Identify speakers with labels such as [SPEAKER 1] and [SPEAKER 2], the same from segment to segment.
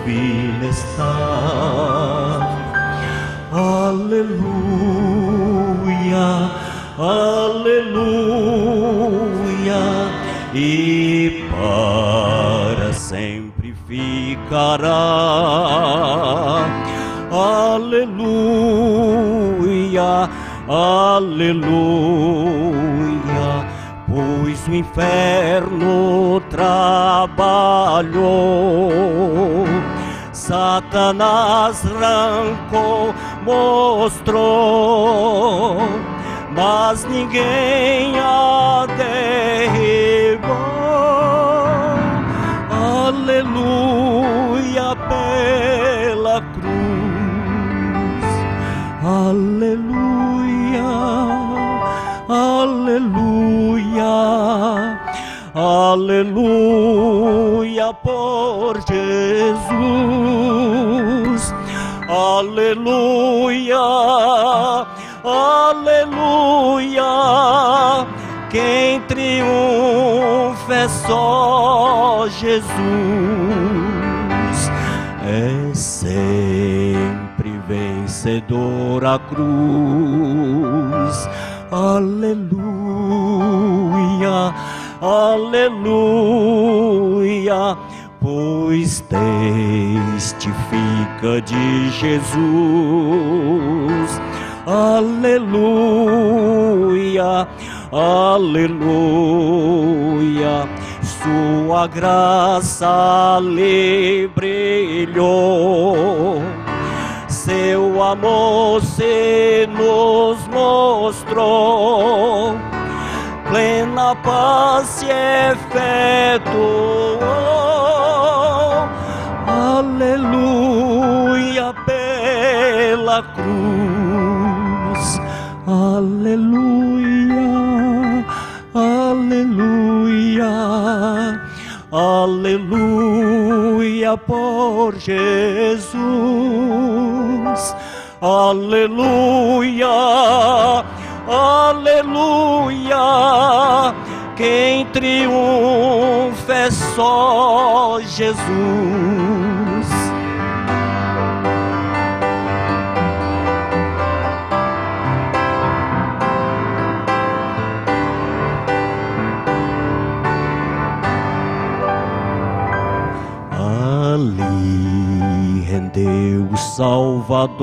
[SPEAKER 1] filha está. Aleluia, aleluia, e para sempre ficará. Aleluia, aleluia, pois o inferno trabalhou, Satanás arrancou, mostrou, mas ninguém a derribou. Aleluia pela cruz. Aleluia, aleluia, aleluia por Jesus. Aleluia, aleluia, quem triunfa é só Jesus. É sempre vencedor a cruz. Aleluia, aleluia, pois testifica de Jesus. Aleluia, aleluia, sua graça lhe brilhou, seu amor se nos mostrou, plena paz se efetuou. Aleluia pela cruz. Aleluia, aleluia, aleluia por Jesus. Aleluia, aleluia, quem triunfa é só Jesus. Ali rendeu o Salvador.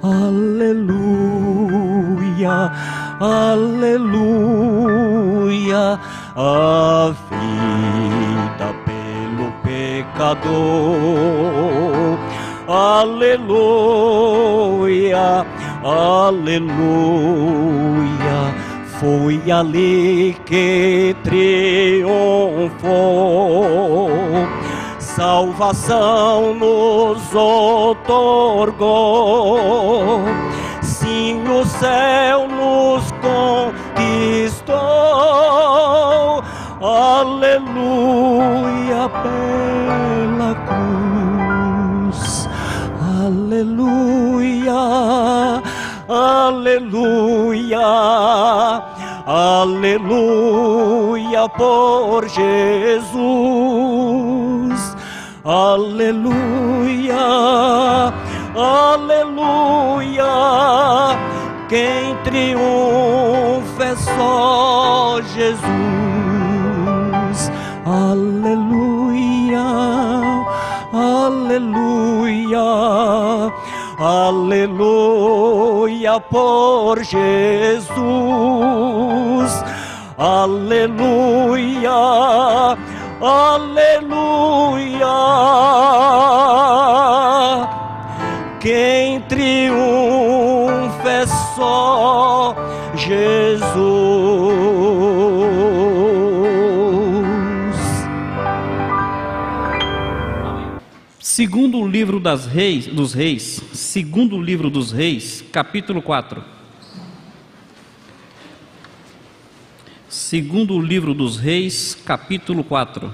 [SPEAKER 1] Aleluia, aleluia, a vida pelo pecador. Aleluia, aleluia, foi ali que triunfou, salvação nos outorgou, sim, o céu nos conquistou. Aleluia pela cruz. Aleluia, aleluia, aleluia por Jesus. Aleluia, aleluia, quem triunfa é só Jesus. Aleluia, aleluia, aleluia por Jesus. Aleluia, aleluia, quem triunfa é só Jesus.
[SPEAKER 2] Segundo livro dos Reis, segundo livro dos Reis, capítulo 4. Segundo livro dos Reis, capítulo 4.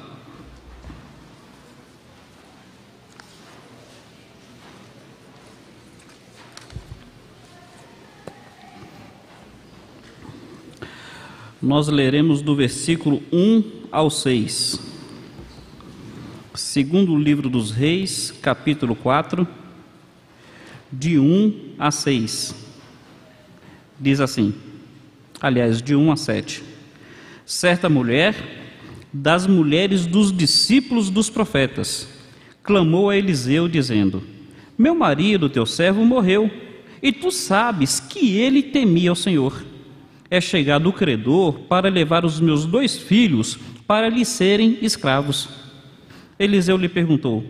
[SPEAKER 2] Nós leremos do versículo 1 ao 6. Segundo livro dos Reis, capítulo 4, de 1 a 6. Diz assim, aliás, de 1 a 7. Certa mulher, das mulheres dos discípulos dos profetas, clamou a Eliseu, dizendo: meu marido, teu servo, morreu, e tu sabes que ele temia ao Senhor. É chegado o credor para levar os meus 2 filhos para lhe serem escravos. Eliseu lhe perguntou: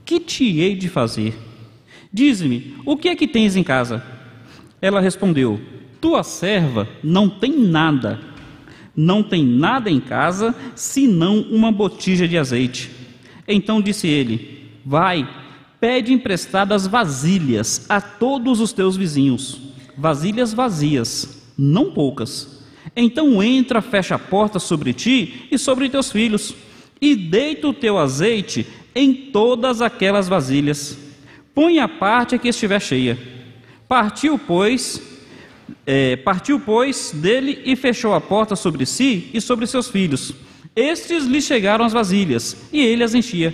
[SPEAKER 2] que te hei de fazer? Dize-me, o que é que tens em casa? Ela respondeu: tua serva não tem nada em casa, senão uma botija de azeite. Então disse ele: vai, pede emprestadas vasilhas a todos os teus vizinhos, vasilhas vazias, não poucas. Então entra, fecha a porta sobre ti e sobre teus filhos, e deita o teu azeite em todas aquelas vasilhas. Põe à parte a que estiver cheia. Partiu, pois, dele e fechou a porta sobre si e sobre seus filhos. Estes lhe chegaram as vasilhas, e ele as enchia.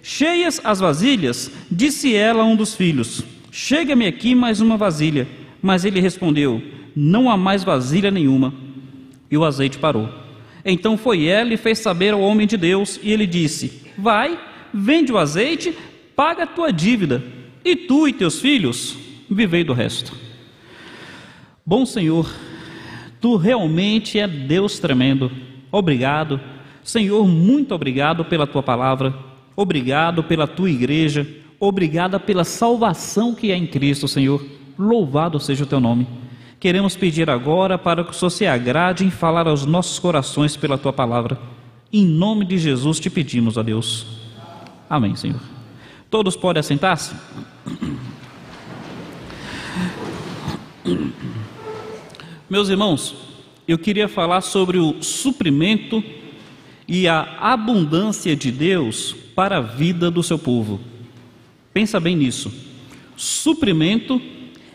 [SPEAKER 2] Cheias as vasilhas, disse ela a um dos filhos: chega-me aqui mais uma vasilha. Mas ele respondeu: não há mais vasilha nenhuma. E o azeite parou. Então foi ela e fez saber ao homem de Deus, e ele disse: vai, vende o azeite, paga a tua dívida, e tu e teus filhos vivei do resto. Bom Senhor, tu realmente é Deus tremendo. Obrigado, Senhor, muito obrigado pela tua palavra, obrigado pela tua igreja, obrigada pela salvação que é em Cristo, Senhor. Louvado seja o teu nome. Queremos pedir agora para que o Senhor se agrade em falar aos nossos corações pela tua palavra. Em nome de Jesus te pedimos, ó Deus. Amém, Senhor. Todos podem assentar-se? Meus irmãos, eu queria falar sobre o suprimento e a abundância de Deus para a vida do seu povo. Pensa bem nisso. Suprimento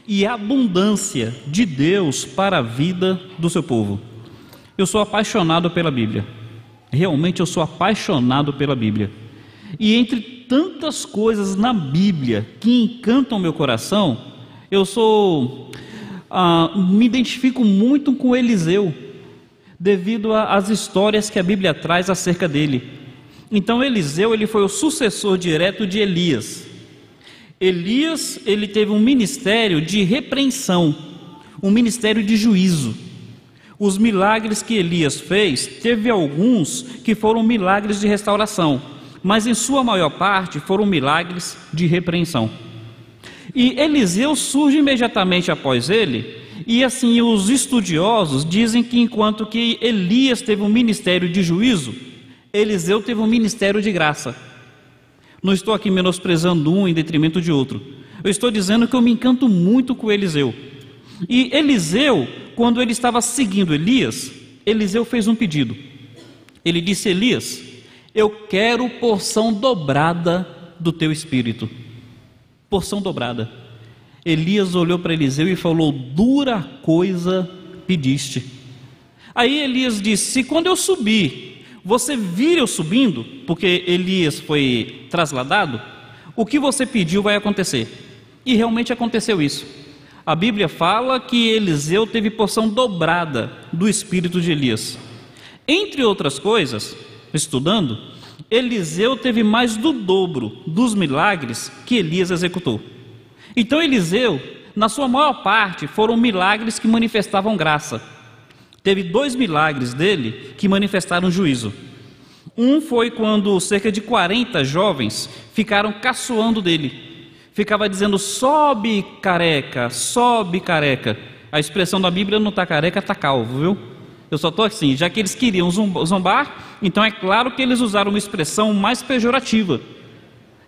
[SPEAKER 2] e abundância de Deus para a vida do seu povo. Eu sou apaixonado pela Bíblia. Realmente eu sou apaixonado pela Bíblia. E entre tantas coisas na Bíblia que encantam meu coração, me identifico muito com Eliseu, devido às histórias que a Bíblia traz acerca dele. Então Eliseu, ele foi o sucessor direto de Elias. Elias, ele teve um ministério de repreensão, um ministério de juízo. Os milagres que Elias fez, teve alguns que foram milagres de restauração, mas em sua maior parte foram milagres de repreensão. E Eliseu surge imediatamente após ele, e assim os estudiosos dizem que enquanto que Elias teve um ministério de juízo, Eliseu teve um ministério de graça. Não estou aqui menosprezando um em detrimento de outro. Eu estou dizendo que eu me encanto muito com Eliseu. E Eliseu, quando ele estava seguindo Elias, Eliseu fez um pedido. Ele disse: Elias, eu quero porção dobrada do teu espírito. Porção dobrada. Elias olhou para Eliseu e falou: dura coisa pediste. Aí Elias disse: se quando eu subir, você vir eu subindo, porque Elias foi trasladado, o que você pediu vai acontecer. E realmente aconteceu isso. A Bíblia fala que Eliseu teve porção dobrada do espírito de Elias. Entre outras coisas, estudando, Eliseu teve mais do dobro dos milagres que Elias executou. Então Eliseu, na sua maior parte, foram milagres que manifestavam graça. Teve 2 milagres dele que manifestaram juízo. Um foi quando cerca de 40 jovens ficaram caçoando dele. Ficava dizendo: sobe careca, sobe careca. A expressão da Bíblia não está careca, está calvo, viu? Eu só estou assim, já que eles queriam zombar, então é claro que eles usaram uma expressão mais pejorativa.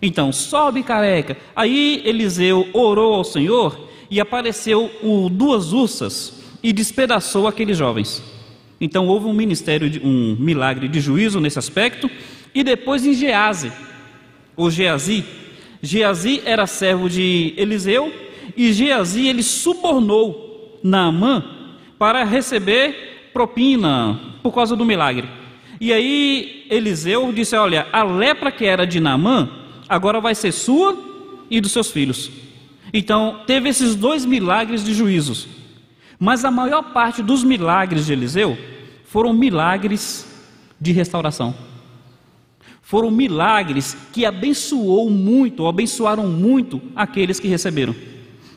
[SPEAKER 2] Então, sobe careca. Aí Eliseu orou ao Senhor e apareceu 2 ursas e despedaçou aqueles jovens. Então houve um milagre de juízo nesse aspecto. E depois em Geazi, ou Geazi, Geazi era servo de Eliseu, e Geazi ele subornou Naamã para receber propina por causa do milagre. E aí Eliseu disse: olha, a lepra que era de Naamã agora vai ser sua e dos seus filhos. Então teve esses 2 milagres de juízos, mas a maior parte dos milagres de Eliseu foram milagres de restauração. Foram milagres que abençoaram muito aqueles que receberam.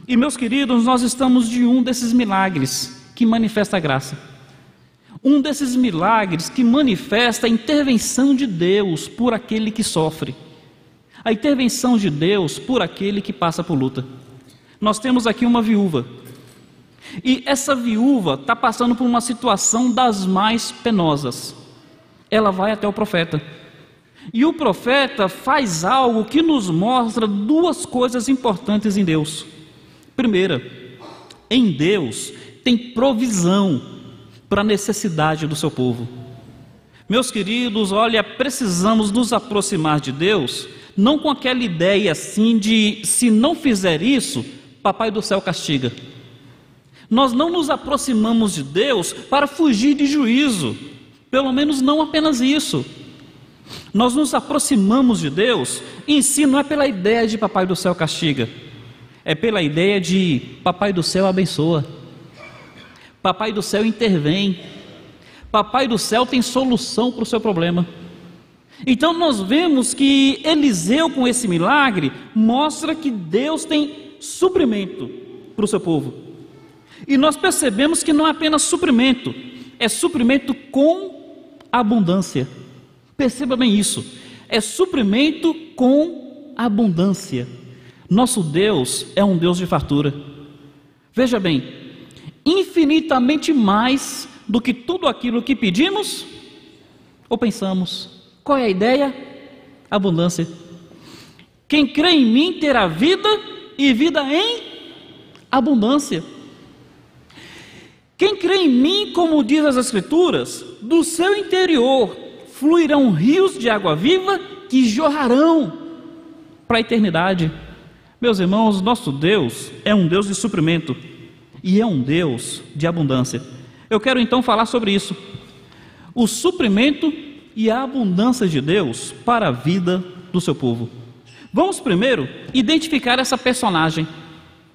[SPEAKER 2] E meus queridos, nós estamos de um desses milagres que manifesta a graça. Um desses milagres que manifesta a intervenção de Deus por aquele que sofre. A intervenção de Deus por aquele que passa por luta. Nós temos aqui uma viúva. E essa viúva está passando por uma situação das mais penosas. Ela vai até o profeta. E o profeta faz algo que nos mostra 2 coisas importantes em Deus. Primeira, em Deus tem provisão para a necessidade do seu povo. Meus queridos, olha, precisamos nos aproximar de Deus, não com aquela ideia assim de, se não fizer isso, Papai do céu castiga. Nós não nos aproximamos de Deus para fugir de juízo, pelo menos não apenas isso. Nós nos aproximamos de Deus em si, não é pela ideia de Papai do céu castiga, é pela ideia de Papai do céu abençoa, Papai do céu intervém, Papai do céu tem solução para o seu problema. Então nós vemos que Eliseu, com esse milagre, mostra que Deus tem suprimento para o seu povo. E nós percebemos que não é apenas suprimento, é suprimento com abundância. Perceba bem isso, é suprimento com abundância. Nosso Deus é um Deus de fartura. Veja bem, infinitamente mais do que tudo aquilo que pedimos ou pensamos. Qual é a ideia? Abundância. Quem crê em mim terá vida e vida em abundância. Quem crê em mim, como diz as Escrituras, do seu interior fluirão rios de água viva que jorrarão para a eternidade. Meus irmãos, nosso Deus é um Deus de suprimento e é um Deus de abundância. Eu quero então falar sobre isso, o suprimento e a abundância de Deus para a vida do seu povo. Vamos primeiro identificar essa personagem.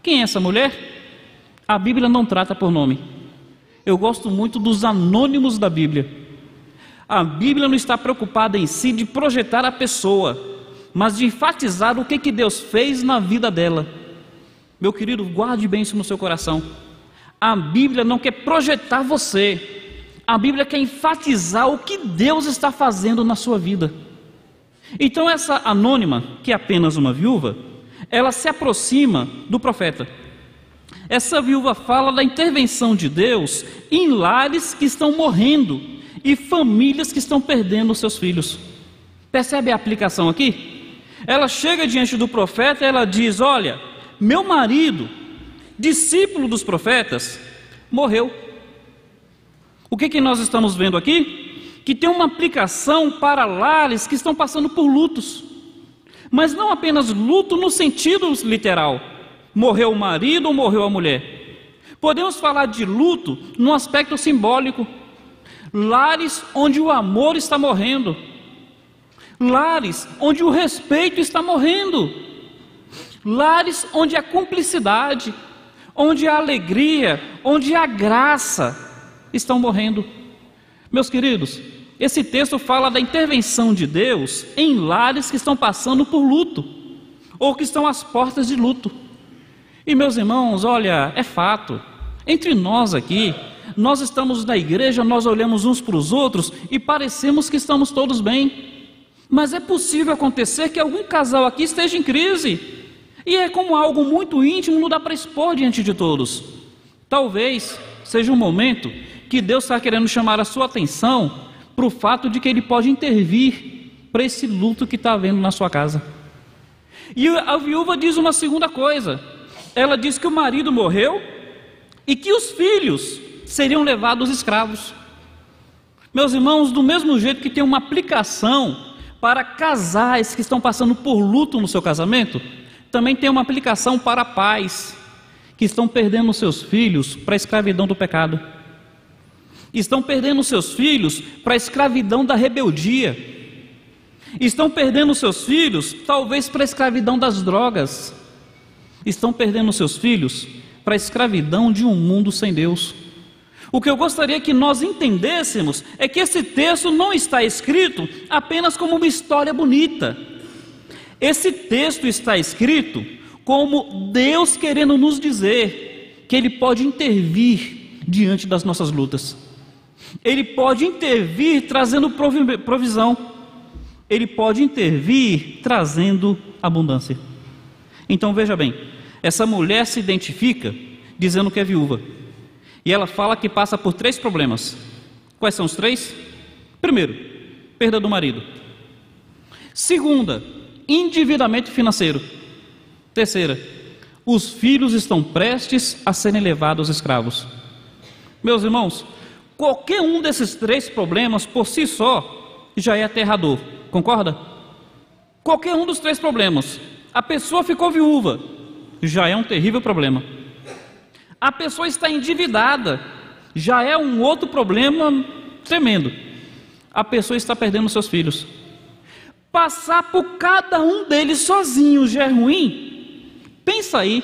[SPEAKER 2] Quem é essa mulher? A Bíblia não trata por nome. Eu gosto muito dos anônimos da Bíblia. A Bíblia não está preocupada em si de projetar a pessoa, mas de enfatizar o que Deus fez na vida dela. Meu querido, guarde bem isso no seu coração. A Bíblia não quer projetar você. A Bíblia quer enfatizar o que Deus está fazendo na sua vida. Então essa anônima, que é apenas uma viúva, ela se aproxima do profeta. Essa viúva fala da intervenção de Deus em lares que estão morrendo e famílias que estão perdendo os seus filhos. Percebe a aplicação aqui? Ela chega diante do profeta e ela diz: olha, meu marido, discípulo dos profetas, morreu. O que nós estamos vendo aqui? Que tem uma aplicação para lares que estão passando por lutos, mas não apenas luto no sentido literal, morreu o marido ou morreu a mulher. Podemos falar de luto no aspecto simbólico. Lares onde o amor está morrendo, lares onde o respeito está morrendo, lares onde a cumplicidade, onde a alegria, onde a graça estão morrendo. Meus queridos, esse texto fala da intervenção de Deus em lares que estão passando por luto, ou que estão às portas de luto. E meus irmãos, olha, é fato, entre nós aqui, nós estamos na igreja, nós olhamos uns para os outros e parecemos que estamos todos bem, mas é possível acontecer que algum casal aqui esteja em crise, e é como algo muito íntimo, não dá para expor diante de todos. Talvez seja um momento que Deus está querendo chamar a sua atenção para o fato de que Ele pode intervir para esse luto que está havendo na sua casa. E a viúva diz uma segunda coisa, ela diz que o marido morreu e que os filhos seriam levados escravos. Meus irmãos, do mesmo jeito que tem uma aplicação para casais que estão passando por luto no seu casamento, também tem uma aplicação para pais que estão perdendo seus filhos para a escravidão do pecado. estão perdendo seus filhos para a escravidão da rebeldia, estão perdendo seus filhos talvez para a escravidão das drogas, estão perdendo seus filhos para a escravidão de um mundo sem Deus. O que eu gostaria que nós entendêssemos é que esse texto não está escrito apenas como uma história bonita. Esse texto está escrito como Deus querendo nos dizer que Ele pode intervir diante das nossas lutas. Ele pode intervir trazendo provisão. Ele pode intervir trazendo abundância. Então veja bem, essa mulher se identifica dizendo que é viúva. E ela fala que passa por 3 problemas. Quais são os 3? Primeiro, perda do marido. Segunda, endividamento financeiro. Terceira, os filhos estão prestes a serem levados escravos. Meus irmãos, qualquer um desses 3 problemas por si só já é aterrador, concorda? Qualquer um dos 3 problemas. A pessoa ficou viúva, já é um terrível problema. A pessoa está endividada, já é um outro problema tremendo. A pessoa está perdendo seus filhos. Passar por cada um deles sozinho já é ruim. Pensa aí,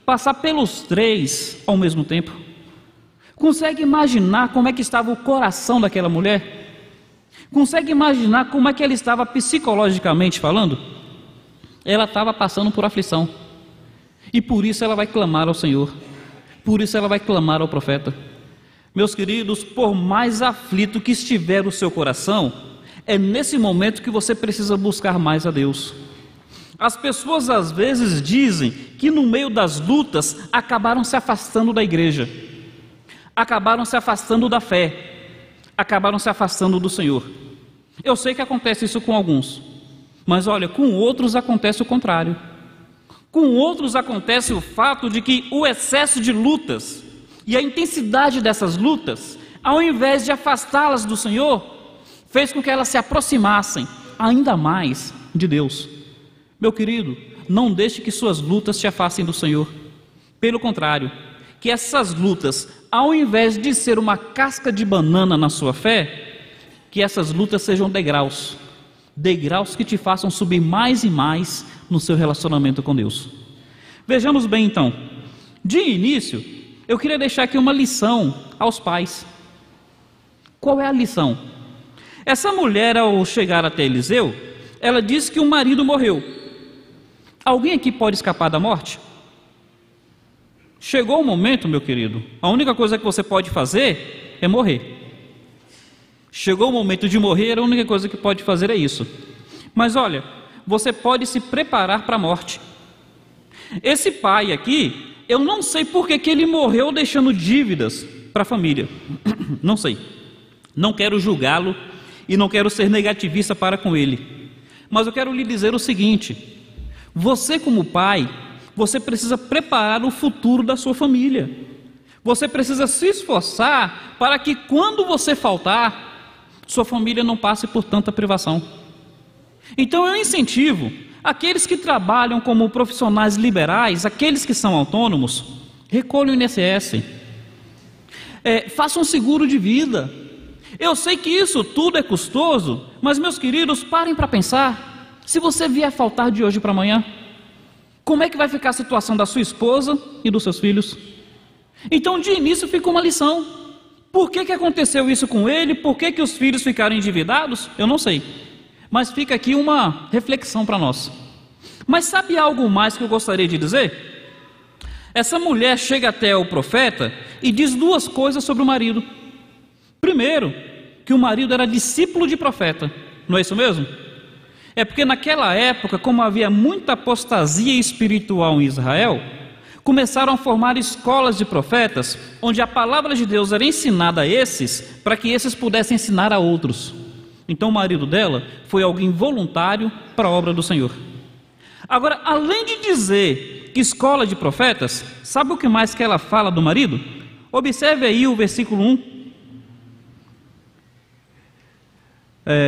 [SPEAKER 2] passar pelos 3 ao mesmo tempo. Consegue imaginar como é que estava o coração daquela mulher? Consegue imaginar como é que ela estava psicologicamente falando? Ela estava passando por aflição. E por isso ela vai clamar ao Senhor. Por isso ela vai clamar ao profeta. Meus queridos, por mais aflito que estiver o seu coração, é nesse momento que você precisa buscar mais a Deus. As pessoas às vezes dizem que no meio das lutas acabaram se afastando da igreja, acabaram se afastando da fé, acabaram se afastando do Senhor. Eu sei que acontece isso com alguns, mas olha, com outros acontece o contrário. Com outros acontece o fato de que o excesso de lutas e a intensidade dessas lutas, ao invés de afastá-las do Senhor, fez com que elas se aproximassem ainda mais de Deus. Meu querido, não deixe que suas lutas te afastem do Senhor. Pelo contrário, que essas lutas, ao invés de ser uma casca de banana na sua fé, que essas lutas sejam degraus, degraus que te façam subir mais e mais no seu relacionamento com Deus. Vejamos bem então, de início, eu queria deixar aqui uma lição aos pais. Qual é a lição? Essa mulher, ao chegar até Eliseu, ela disse que o marido morreu. Alguém aqui pode escapar da morte? Chegou o momento, meu querido, a única coisa que você pode fazer é morrer. Chegou o momento de morrer, a única coisa que pode fazer é isso. Mas olha, você pode se preparar para a morte. Esse pai aqui, eu não sei por que ele morreu deixando dívidas para a família. Não sei. Não quero julgá-lo e não quero ser negativista para com ele. Mas eu quero lhe dizer o seguinte: você como pai, você precisa preparar o futuro da sua família. Você precisa se esforçar para que quando você faltar, sua família não passe por tanta privação. Então eu incentivo aqueles que trabalham como profissionais liberais, aqueles que são autônomos, recolham o INSS, façam um seguro de vida. Eu sei que isso tudo é custoso, mas meus queridos, parem para pensar. Se você vier faltar de hoje para amanhã, como é que vai ficar a situação da sua esposa e dos seus filhos? Então de início fica uma lição. Por que aconteceu isso com ele? Por que os filhos ficaram endividados? Eu não sei. Mas fica aqui uma reflexão para nós. Mas sabe algo mais que eu gostaria de dizer? Essa mulher chega até o profeta e diz 2 coisas sobre o marido. Primeiro, que o marido era discípulo de profeta. Não é isso mesmo? É porque naquela época, como havia muita apostasia espiritual em Israel, começaram a formar escolas de profetas, onde a palavra de Deus era ensinada a esses, para que esses pudessem ensinar a outros. Então o marido dela foi alguém voluntário para a obra do Senhor. Agora, além de dizer escola de profetas, sabe o que mais que ela fala do marido? Observe aí o versículo 1.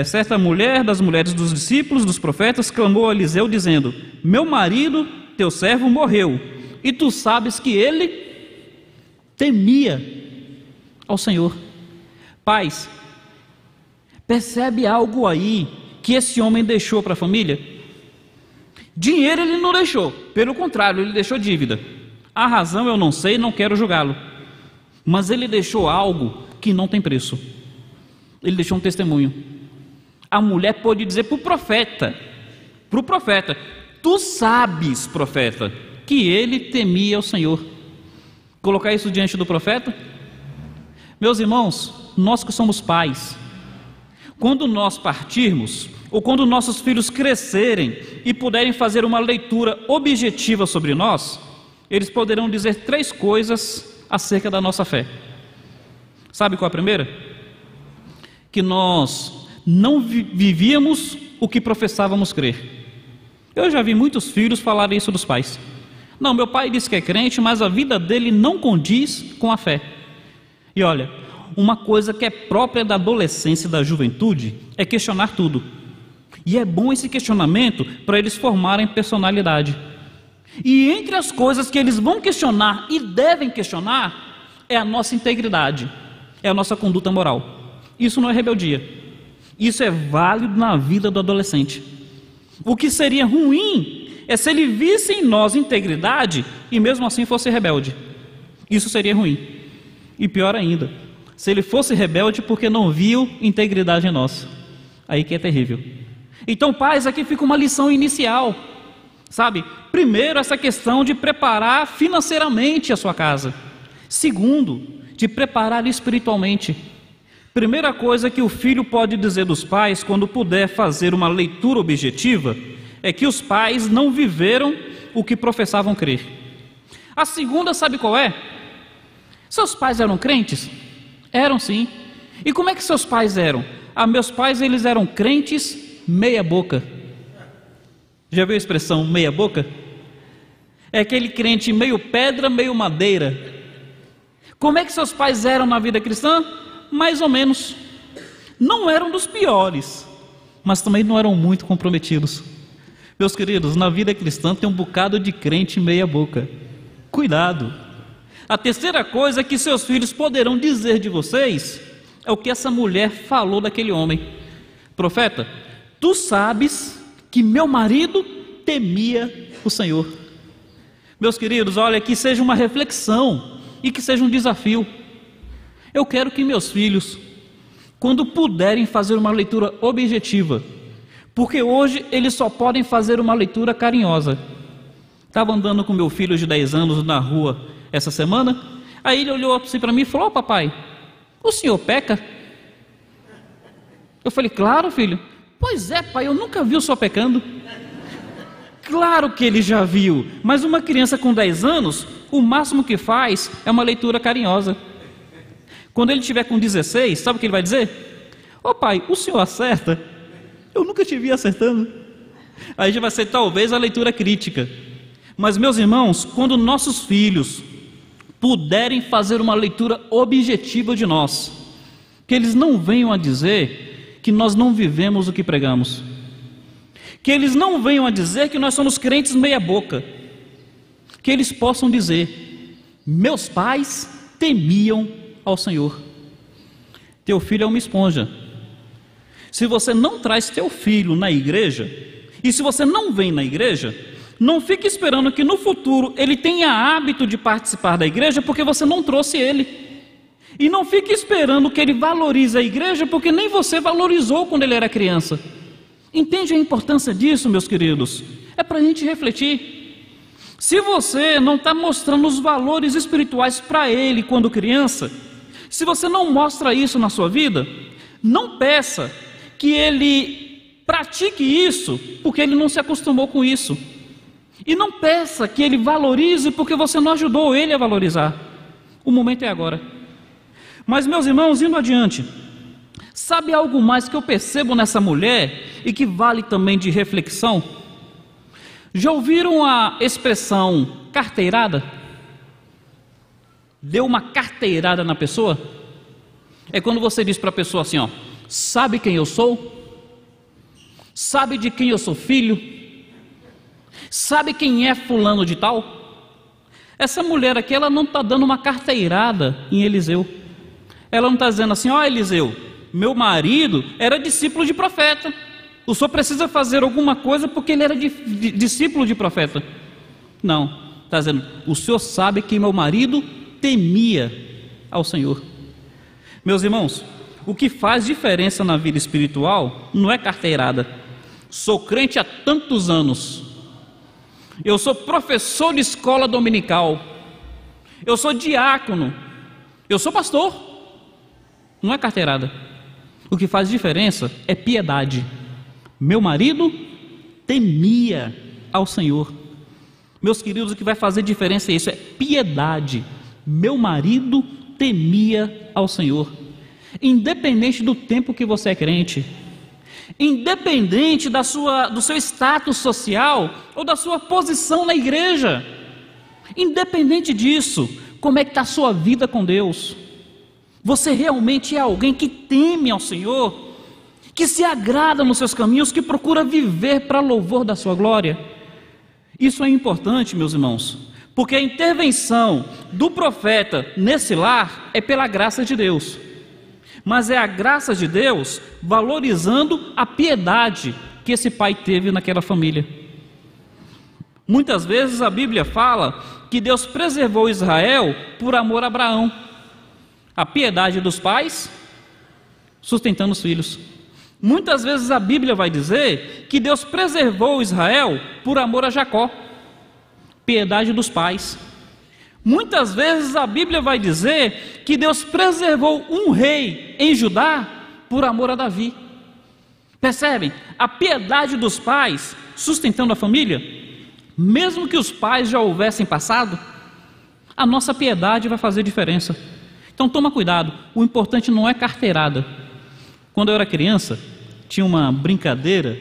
[SPEAKER 2] Certa mulher das mulheres dos discípulos, dos profetas, clamou a Eliseu dizendo: meu marido, teu servo, morreu, e tu sabes que ele temia ao Senhor. Pais, percebe algo aí que esse homem deixou para a família? Dinheiro ele não deixou, pelo contrário, ele deixou dívida. A razão eu não sei, não quero julgá-lo, mas ele deixou algo que não tem preço. Ele deixou um testemunho. A mulher pôde dizer para o profeta, tu sabes, profeta, que ele temia o Senhor. Colocar isso diante do profeta? Meus irmãos, nós que somos pais, quando nós partirmos, ou quando nossos filhos crescerem e puderem fazer uma leitura objetiva sobre nós, eles poderão dizer 3 coisas acerca da nossa fé. Sabe qual é a primeira? Que nós não vivíamos o que professávamos crer. Eu já vi muitos filhos falarem isso dos pais. Não, meu pai disse que é crente, mas a vida dele não condiz com a fé. E olha, uma coisa que é própria da adolescência e da juventude é questionar tudo. E é bom esse questionamento para eles formarem personalidade. E entre as coisas que eles vão questionar e devem questionar, é a nossa integridade, é a nossa conduta moral. Isso não é rebeldia. Isso é válido na vida do adolescente. O que seria ruim é se ele visse em nós integridade e mesmo assim fosse rebelde. Isso seria ruim. E pior ainda, se ele fosse rebelde porque não viu integridade em nós. Aí que é terrível. Então, pais, aqui fica uma lição inicial. Sabe? Primeiro, essa questão de preparar financeiramente a sua casa. Segundo, de preparar espiritualmente. Primeira coisa que o filho pode dizer dos pais quando puder fazer uma leitura objetiva é que os pais não viveram o que professavam crer. A segunda, sabe qual é? Seus pais eram crentes? Eram sim. E como é que seus pais eram? Meus pais, eles eram crentes meia boca. Já viu a expressão meia boca? É aquele crente meio pedra, meio madeira. Como é que seus pais eram na vida cristã? Mais ou menos. Não eram dos piores, mas também não eram muito comprometidos. Meus queridos, na vida cristã tem um bocado de crente meia boca. Cuidado. A terceira coisa que seus filhos poderão dizer de vocês é o que essa mulher falou daquele homem. Profeta, tu sabes que meu marido temia o Senhor. Meus queridos, olha, que seja uma reflexão e que seja um desafio. Eu quero que meus filhos, quando puderem fazer uma leitura objetiva, porque hoje eles só podem fazer uma leitura carinhosa. Estava andando com meu filho de 10 anos na rua essa semana, aí ele olhou assim para mim e falou: papai, o senhor peca? Eu falei: claro, filho. Pois é, pai, eu nunca vi o senhor pecando. Claro que ele já viu, mas uma criança com 10 anos, o máximo que faz é uma leitura carinhosa. Quando ele estiver com 16, sabe o que ele vai dizer? Ô pai, o senhor acerta? Eu nunca te vi acertando. Aí já vai ser talvez a leitura crítica. Mas meus irmãos, quando nossos filhos puderem fazer uma leitura objetiva de nós, que eles não venham a dizer que nós não vivemos o que pregamos, que eles não venham a dizer que nós somos crentes meia boca, que eles possam dizer: meus pais temiam ao Senhor. Teu filho é uma esponja. Se você não traz teu filho na igreja, e se você não vem na igreja, não fique esperando que no futuro ele tenha hábito de participar da igreja, porque você não trouxe ele. E não fique esperando que ele valorize a igreja, porque nem você valorizou quando ele era criança. Entende a importância disso, meus queridos? É para a gente refletir. Se você não está mostrando os valores espirituais para ele quando criança, se você não mostra isso na sua vida, não peça que ele pratique isso, porque ele não se acostumou com isso. E não peça que ele valorize, porque você não ajudou ele a valorizar. O momento é agora. Mas, meus irmãos, indo adiante, sabe algo mais que eu percebo nessa mulher e que vale também de reflexão? Já ouviram a expressão carteirada? Deu uma carteirada na pessoa? É quando você diz para a pessoa assim, ó: sabe quem eu sou? Sabe de quem eu sou filho? Sabe quem é fulano de tal? Essa mulher aqui, ela não está dando uma carteirada em Eliseu. Ela não está dizendo assim: ó Eliseu, meu marido era discípulo de profeta, o senhor precisa fazer alguma coisa porque ele era discípulo de profeta. Não, está dizendo: o senhor sabe que meu marido temia ao Senhor. Meus irmãos, o que faz diferença na vida espiritual não é carteirada. Sou crente há tantos anos, eu sou professor de escola dominical, eu sou diácono, eu sou pastor. Não é carteirada. O que faz diferença é piedade. Meu marido temia ao Senhor. Meus queridos, o que vai fazer diferença é isso, é piedade. Meu marido temia ao Senhor. Independente do tempo que você é crente, independente do seu status social ou da sua posição na igreja, independente disso, como é que está a sua vida com Deus? Você realmente é alguém que teme ao Senhor, que se agrada nos seus caminhos, que procura viver para louvor da sua glória? Isso é importante, meus irmãos, porque a intervenção do profeta nesse lar é pela graça de Deus, mas é a graça de Deus valorizando a piedade que esse pai teve naquela família. Muitas vezes a Bíblia fala que Deus preservou Israel por amor a Abraão. A piedade dos pais sustentando os filhos. Muitas vezes a Bíblia vai dizer que Deus preservou Israel por amor a Jacó. Piedade dos pais. Muitas vezes a Bíblia vai dizer que Deus preservou um rei em Judá por amor a Davi. Percebem? A piedade dos pais sustentando a família, mesmo que os pais já houvessem passado, a nossa piedade vai fazer diferença. Então toma cuidado, o importante não é carteirada. Quando eu era criança, tinha uma brincadeira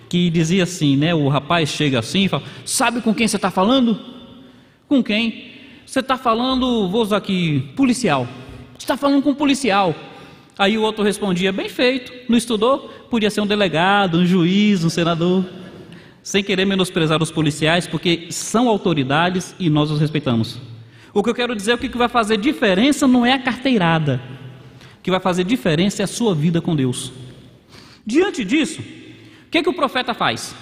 [SPEAKER 2] que dizia assim, né? O rapaz chega assim e fala: sabe com quem você está falando? Com quem? Você está falando, vou usar aqui, policial. Você está falando com um policial. Aí o outro respondia: bem feito, não estudou? Podia ser um delegado, um juiz, um senador. Sem querer menosprezar os policiais, porque são autoridades e nós os respeitamos. O que eu quero dizer é que o que vai fazer diferença não é a carteirada. O que vai fazer diferença é a sua vida com Deus. Diante disso, o que o profeta faz?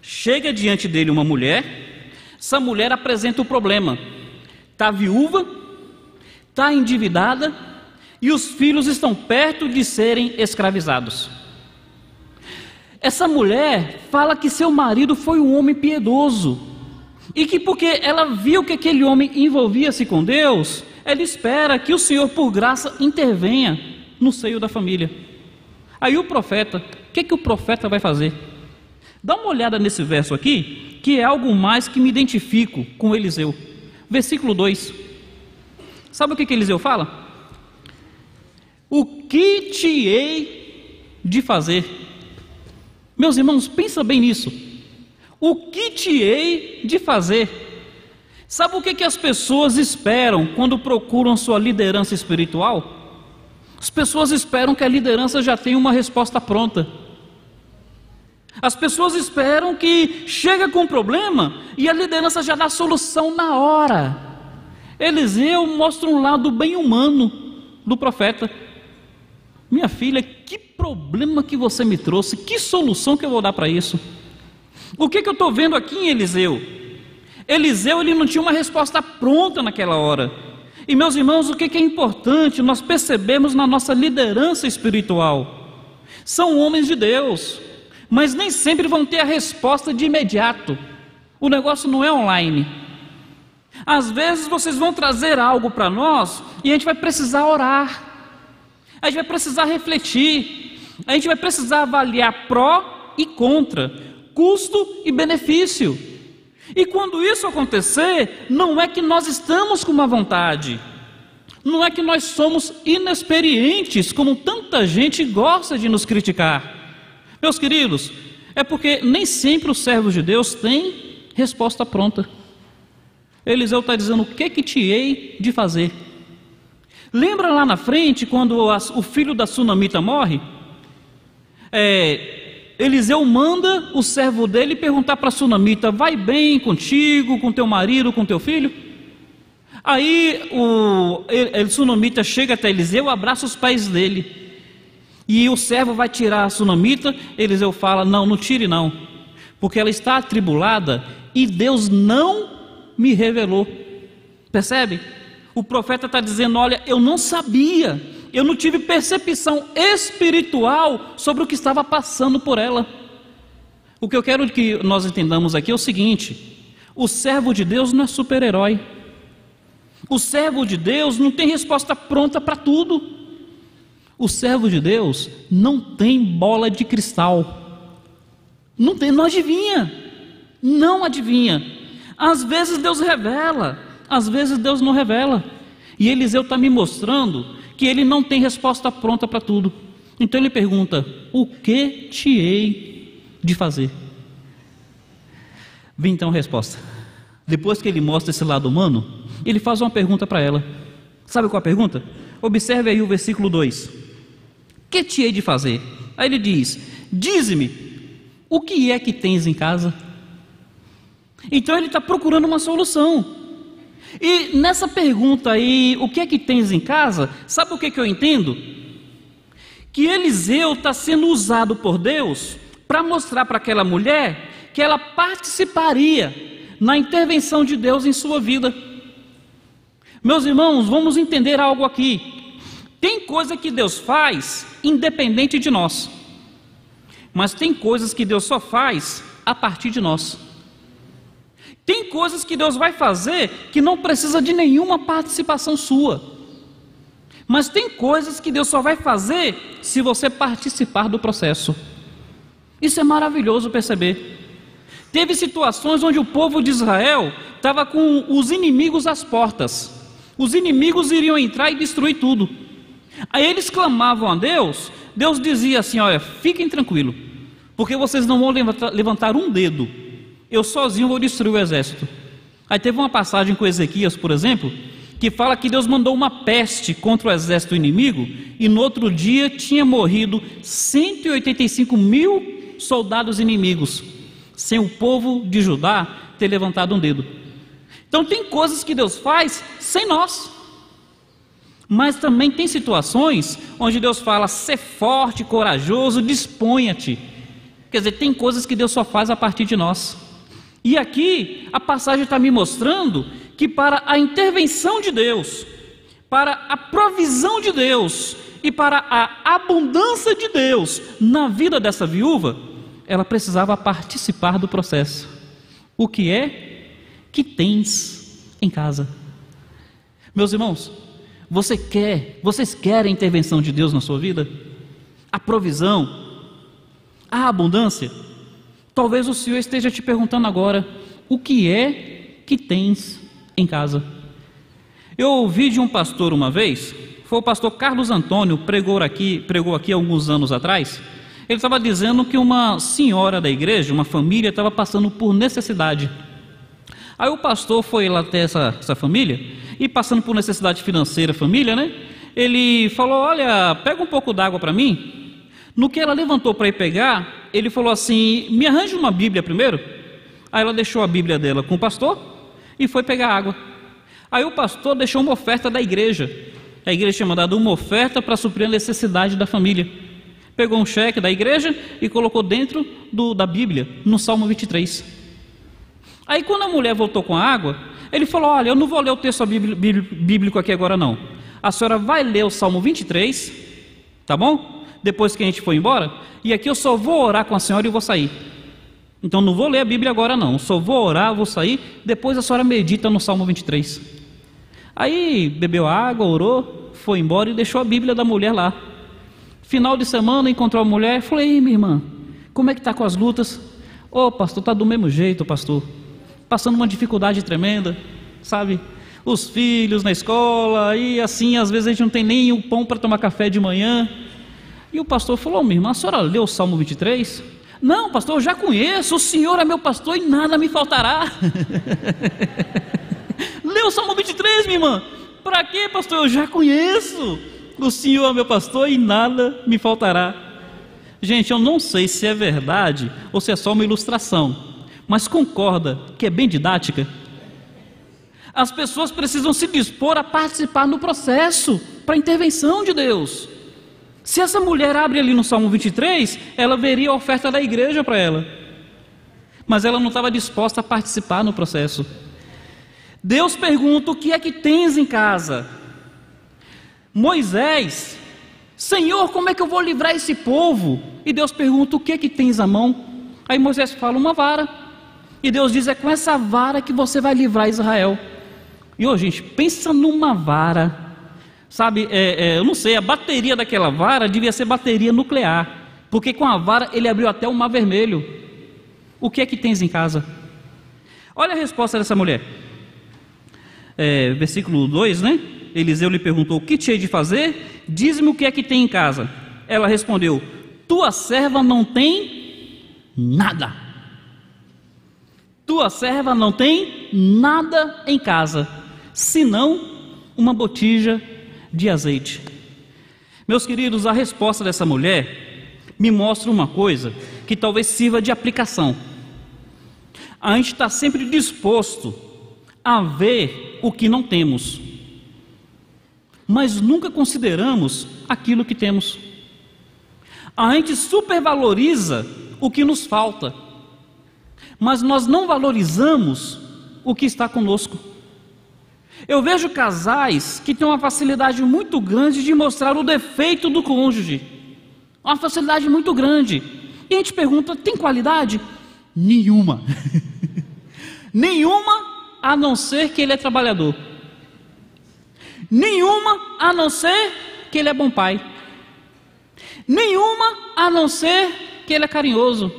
[SPEAKER 2] Chega diante dele uma mulher, essa mulher apresenta o problema. Está viúva, está endividada e os filhos estão perto de serem escravizados. Essa mulher fala que seu marido foi um homem piedoso e que porque ela viu que aquele homem envolvia-se com Deus, ela espera que o Senhor, por graça, intervenha no seio da família. Aí o profeta, o que o profeta vai fazer? Dá uma olhada nesse verso aqui, que é algo mais que me identifico com Eliseu. Versículo 2. Sabe o que Eliseu fala? O que te hei de fazer? Meus irmãos, pensa bem nisso. O que te hei de fazer? Sabe o que as pessoas esperam quando procuram sua liderança espiritual? As pessoas esperam que a liderança já tenha uma resposta pronta. As pessoas esperam que chega com um problema e a liderança já dá a solução na hora. Eliseu mostra um lado bem humano do profeta. Minha filha, que problema que você me trouxe, que solução que eu vou dar para isso? O que eu estou vendo aqui em Eliseu? Eliseu, ele não tinha uma resposta pronta naquela hora. E meus irmãos, o que é importante nós percebemos na nossa liderança espiritual? São homens de Deus, mas nem sempre vão ter a resposta de imediato. O negócio não é online. Às vezes vocês vão trazer algo para nós e a gente vai precisar orar, a gente vai precisar refletir, a gente vai precisar avaliar pró e contra, custo e benefício. E quando isso acontecer, não é que nós estamos com uma vontade, não é que nós somos inexperientes, como tanta gente gosta de nos criticar. Meus queridos, é porque nem sempre os servos de Deus têm resposta pronta. Eliseu está dizendo: o que te hei de fazer? Lembra lá na frente, quando o filho da sunamita morre? Eliseu manda o servo dele perguntar para a sunamita: vai bem contigo, com teu marido, com teu filho? Aí o sunamita chega até Eliseu, abraça os pés dele. E o servo vai tirar a sunamita. Eliseu fala: não tire não, porque ela está atribulada e Deus não me revelou. Percebe? O profeta está dizendo: olha, eu não sabia, eu não tive percepção espiritual sobre o que estava passando por ela. O que eu quero que nós entendamos aqui é o seguinte: o servo de Deus não é super-herói. O servo de Deus não tem resposta pronta para tudo. O servo de Deus não tem bola de cristal. Não tem, não adivinha. Não adivinha. Às vezes Deus revela, às vezes Deus não revela. E Eliseu está me mostrando que ele não tem resposta pronta para tudo. Então ele pergunta: o que te hei de fazer? Vem então a resposta. Depois que ele mostra esse lado humano, ele faz uma pergunta para ela. Sabe qual a pergunta? Observe aí o versículo 2. Que te hei de fazer? Aí ele diz: dize-me, o que é que tens em casa? Então ele está procurando uma solução. E nessa pergunta aí, o que é que tens em casa? Sabe o que eu entendo? Que Eliseu está sendo usado por Deus para mostrar para aquela mulher que ela participaria na intervenção de Deus em sua vida. Meus irmãos, vamos entender algo aqui. Tem coisa que Deus faz independente de nós, mas tem coisas que Deus só faz a partir de nós. Tem coisas que Deus vai fazer que não precisa de nenhuma participação sua, mas tem coisas que Deus só vai fazer se você participar do processo. Isso é maravilhoso perceber. Teve situações onde o povo de Israel estava com os inimigos às portas. Os inimigos iriam entrar e destruir tudo. Aí eles clamavam a Deus. Deus dizia assim: olha, fiquem tranquilos, porque vocês não vão levantar um dedo. Eu sozinho vou destruir o exército. Aí teve uma passagem com Ezequias, por exemplo, que fala que Deus mandou uma peste contra o exército inimigo, e no outro dia tinha morrido 185 mil soldados inimigos, sem o povo de Judá ter levantado um dedo. Então tem coisas que Deus faz sem nós, mas também tem situações onde Deus fala: ser forte, corajoso, disponha-te. Quer dizer, tem coisas que Deus só faz a partir de nós. E aqui a passagem está me mostrando que para a intervenção de Deus, para a provisão de Deus e para a abundância de Deus na vida dessa viúva, ela precisava participar do processo. O que é que tens em casa? Meus irmãos, vocês querem a intervenção de Deus na sua vida? A provisão, a abundância? Talvez o Senhor esteja te perguntando agora: o que é que tens em casa? Eu ouvi de um pastor uma vez, foi o pastor Carlos Antônio, pregou aqui há alguns anos atrás. Ele estava dizendo que uma senhora da igreja, uma família, estava passando por necessidade. Aí o pastor foi lá até essa família, e passando por necessidade financeira, família, né? Ele falou: olha, pega um pouco d'água para mim. No que ela levantou para ir pegar, ele falou assim: me arranje uma Bíblia primeiro. Aí ela deixou a Bíblia dela com o pastor e foi pegar água. Aí o pastor deixou uma oferta da igreja. A igreja tinha mandado uma oferta para suprir a necessidade da família. Pegou um cheque da igreja e colocou dentro da Bíblia, no Salmo 23. Aí quando a mulher voltou com a água, ele falou: olha, eu não vou ler o texto bíblico aqui agora não. A senhora vai ler o Salmo 23, tá bom? Depois que a gente for embora, e aqui eu só vou orar com a senhora e vou sair. Então não vou ler a Bíblia agora não, só vou orar, vou sair, depois a senhora medita no Salmo 23. Aí bebeu água, orou, foi embora e deixou a Bíblia da mulher lá. Final de semana encontrou a mulher e falou: ei, minha irmã, como é que está com as lutas? Ô pastor, está do mesmo jeito, pastor, passando uma dificuldade tremenda, sabe? Os filhos na escola, e assim às vezes a gente não tem nem o pão para tomar café de manhã. E o pastor falou: minha irmã, a senhora leu o Salmo 23? Não, pastor, eu já conheço, o Senhor é meu pastor e nada me faltará. Leu o Salmo 23, minha irmã? Para quê, pastor? Eu já conheço, o Senhor é meu pastor e nada me faltará. Gente, eu não sei se é verdade ou se é só uma ilustração, mas concorda que é bem didática? As pessoas precisam se dispor a participar no processo para a intervenção de Deus. Se essa mulher abre ali no Salmo 23, ela veria a oferta da igreja para ela, mas ela não estava disposta a participar no processo. Deus pergunta: o que é que tens em casa? Moisés: Senhor, como é que eu vou livrar esse povo? E Deus pergunta: o que é que tens à mão? Aí Moisés fala: uma vara. E Deus diz: é com essa vara que você vai livrar Israel. E hoje, gente, pensa numa vara. Sabe, eu não sei, a bateria daquela vara devia ser bateria nuclear, porque com a vara ele abriu até o Mar Vermelho. O que é que tens em casa? Olha a resposta dessa mulher. Versículo 2, né? Eliseu lhe perguntou: o que te hei de fazer? Diz-me o que é que tem em casa. Ela respondeu: tua serva não tem nada. Tua serva não tem nada em casa, senão uma botija de azeite. Meus queridos, a resposta dessa mulher me mostra uma coisa que talvez sirva de aplicação. A gente está sempre disposto a ver o que não temos, mas nunca consideramos aquilo que temos. A gente supervaloriza o que nos falta, mas nós não valorizamos o que está conosco. Eu vejo casais que têm uma facilidade muito grande de mostrar o defeito do cônjuge, uma facilidade muito grande, e a gente pergunta: tem qualidade? Nenhuma. Nenhuma, a não ser que ele é trabalhador. Nenhuma, a não ser que ele é bom pai. Nenhuma, a não ser que ele é carinhoso.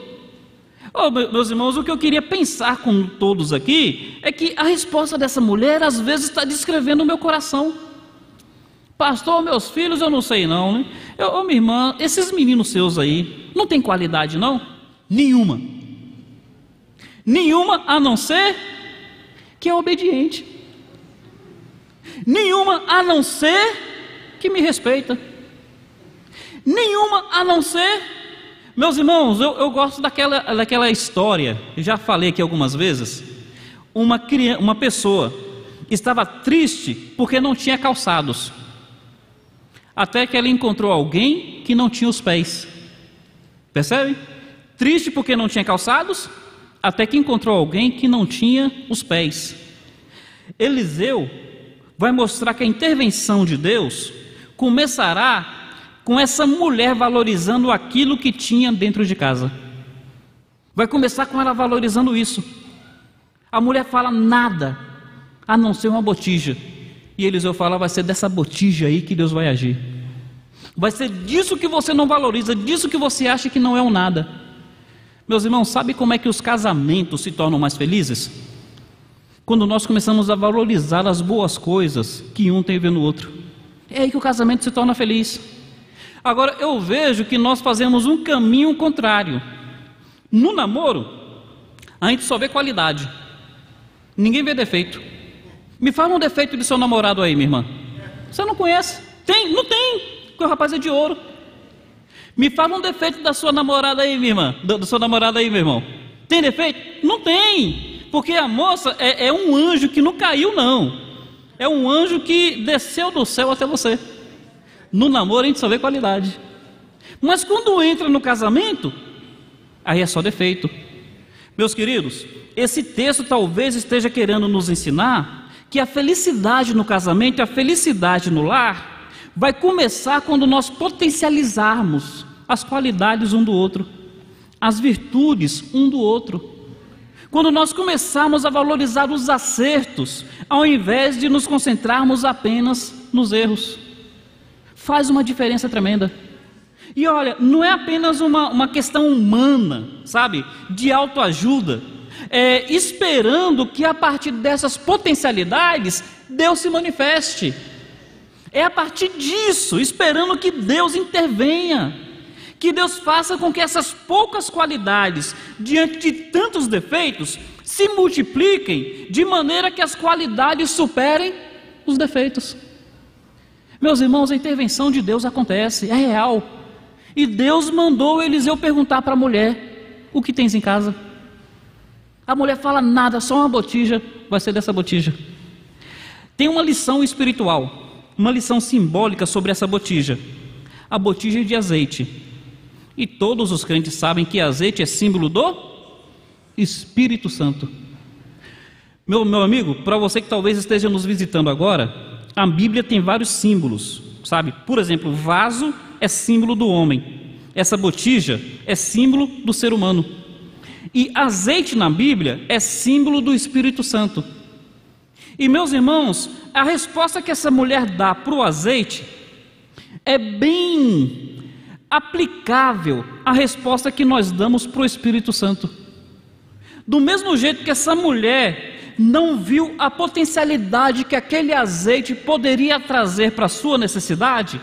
[SPEAKER 2] Meus irmãos, o que eu queria pensar com todos aqui é que a resposta dessa mulher às vezes está descrevendo o meu coração. Pastor, meus filhos eu não sei não, né? Minha irmã, esses meninos seus aí, não tem qualidade não? Nenhuma. Nenhuma, a não ser que é obediente. Nenhuma, a não ser que me respeita. Nenhuma, a não ser... Meus irmãos, eu gosto daquela história, já falei aqui algumas vezes. Uma pessoa estava triste porque não tinha calçados, até que ela encontrou alguém que não tinha os pés. Percebe? Triste porque não tinha calçados, até que encontrou alguém que não tinha os pés. Eliseu vai mostrar que a intervenção de Deus começará com essa mulher valorizando aquilo que tinha dentro de casa. Vai começar com ela valorizando isso. A mulher fala: nada, a não ser uma botija. E Eliseu fala: vai ser dessa botija aí que Deus vai agir. Vai ser disso que você não valoriza, disso que você acha que não é um nada. Meus irmãos, sabe como é que os casamentos se tornam mais felizes? Quando nós começamos a valorizar as boas coisas que um tem a ver no outro. É aí que o casamento se torna feliz. Agora, eu vejo que nós fazemos um caminho contrário. No namoro, a gente só vê qualidade, ninguém vê defeito. Me fala um defeito de seu namorado aí, minha irmã. Você não conhece? Tem? Não tem, porque o rapaz é de ouro. Me fala um defeito da sua namorada aí, minha irmã. Do seu namorado aí, meu irmão. Tem defeito? Não tem, porque a moça é um anjo que não caiu não. É um anjo que desceu do céu até você. No namoro a gente só vê qualidade, mas quando entra no casamento, aí é só defeito. Meus queridos, esse texto talvez esteja querendo nos ensinar que a felicidade no casamento, a felicidade no lar, vai começar quando nós potencializarmos as qualidades um do outro, as virtudes um do outro. Quando nós começarmos a valorizar os acertos, ao invés de nos concentrarmos apenas nos erros. Faz uma diferença tremenda. E olha, não é apenas uma questão humana, sabe, de autoajuda, esperando que a partir dessas potencialidades Deus se manifeste. É a partir disso, esperando que Deus intervenha, que Deus faça com que essas poucas qualidades, diante de tantos defeitos, se multipliquem de maneira que as qualidades superem os defeitos. Meus irmãos, a intervenção de Deus acontece, é real. E Deus mandou Eliseu perguntar para a mulher: o que tens em casa? A mulher fala: nada, só uma botija. Vai ser dessa botija. Tem uma lição espiritual, uma lição simbólica sobre essa botija, a botija de azeite. E todos os crentes sabem que azeite é símbolo do Espírito Santo. Meu amigo, para você que talvez esteja nos visitando agora, a Bíblia tem vários símbolos, sabe? Por exemplo, vaso é símbolo do homem, essa botija é símbolo do ser humano. E azeite na Bíblia é símbolo do Espírito Santo. E meus irmãos, a resposta que essa mulher dá para o azeite é bem aplicável à resposta que nós damos para o Espírito Santo. Do mesmo jeito que essa mulher não viu a potencialidade que aquele azeite poderia trazer para a sua necessidade,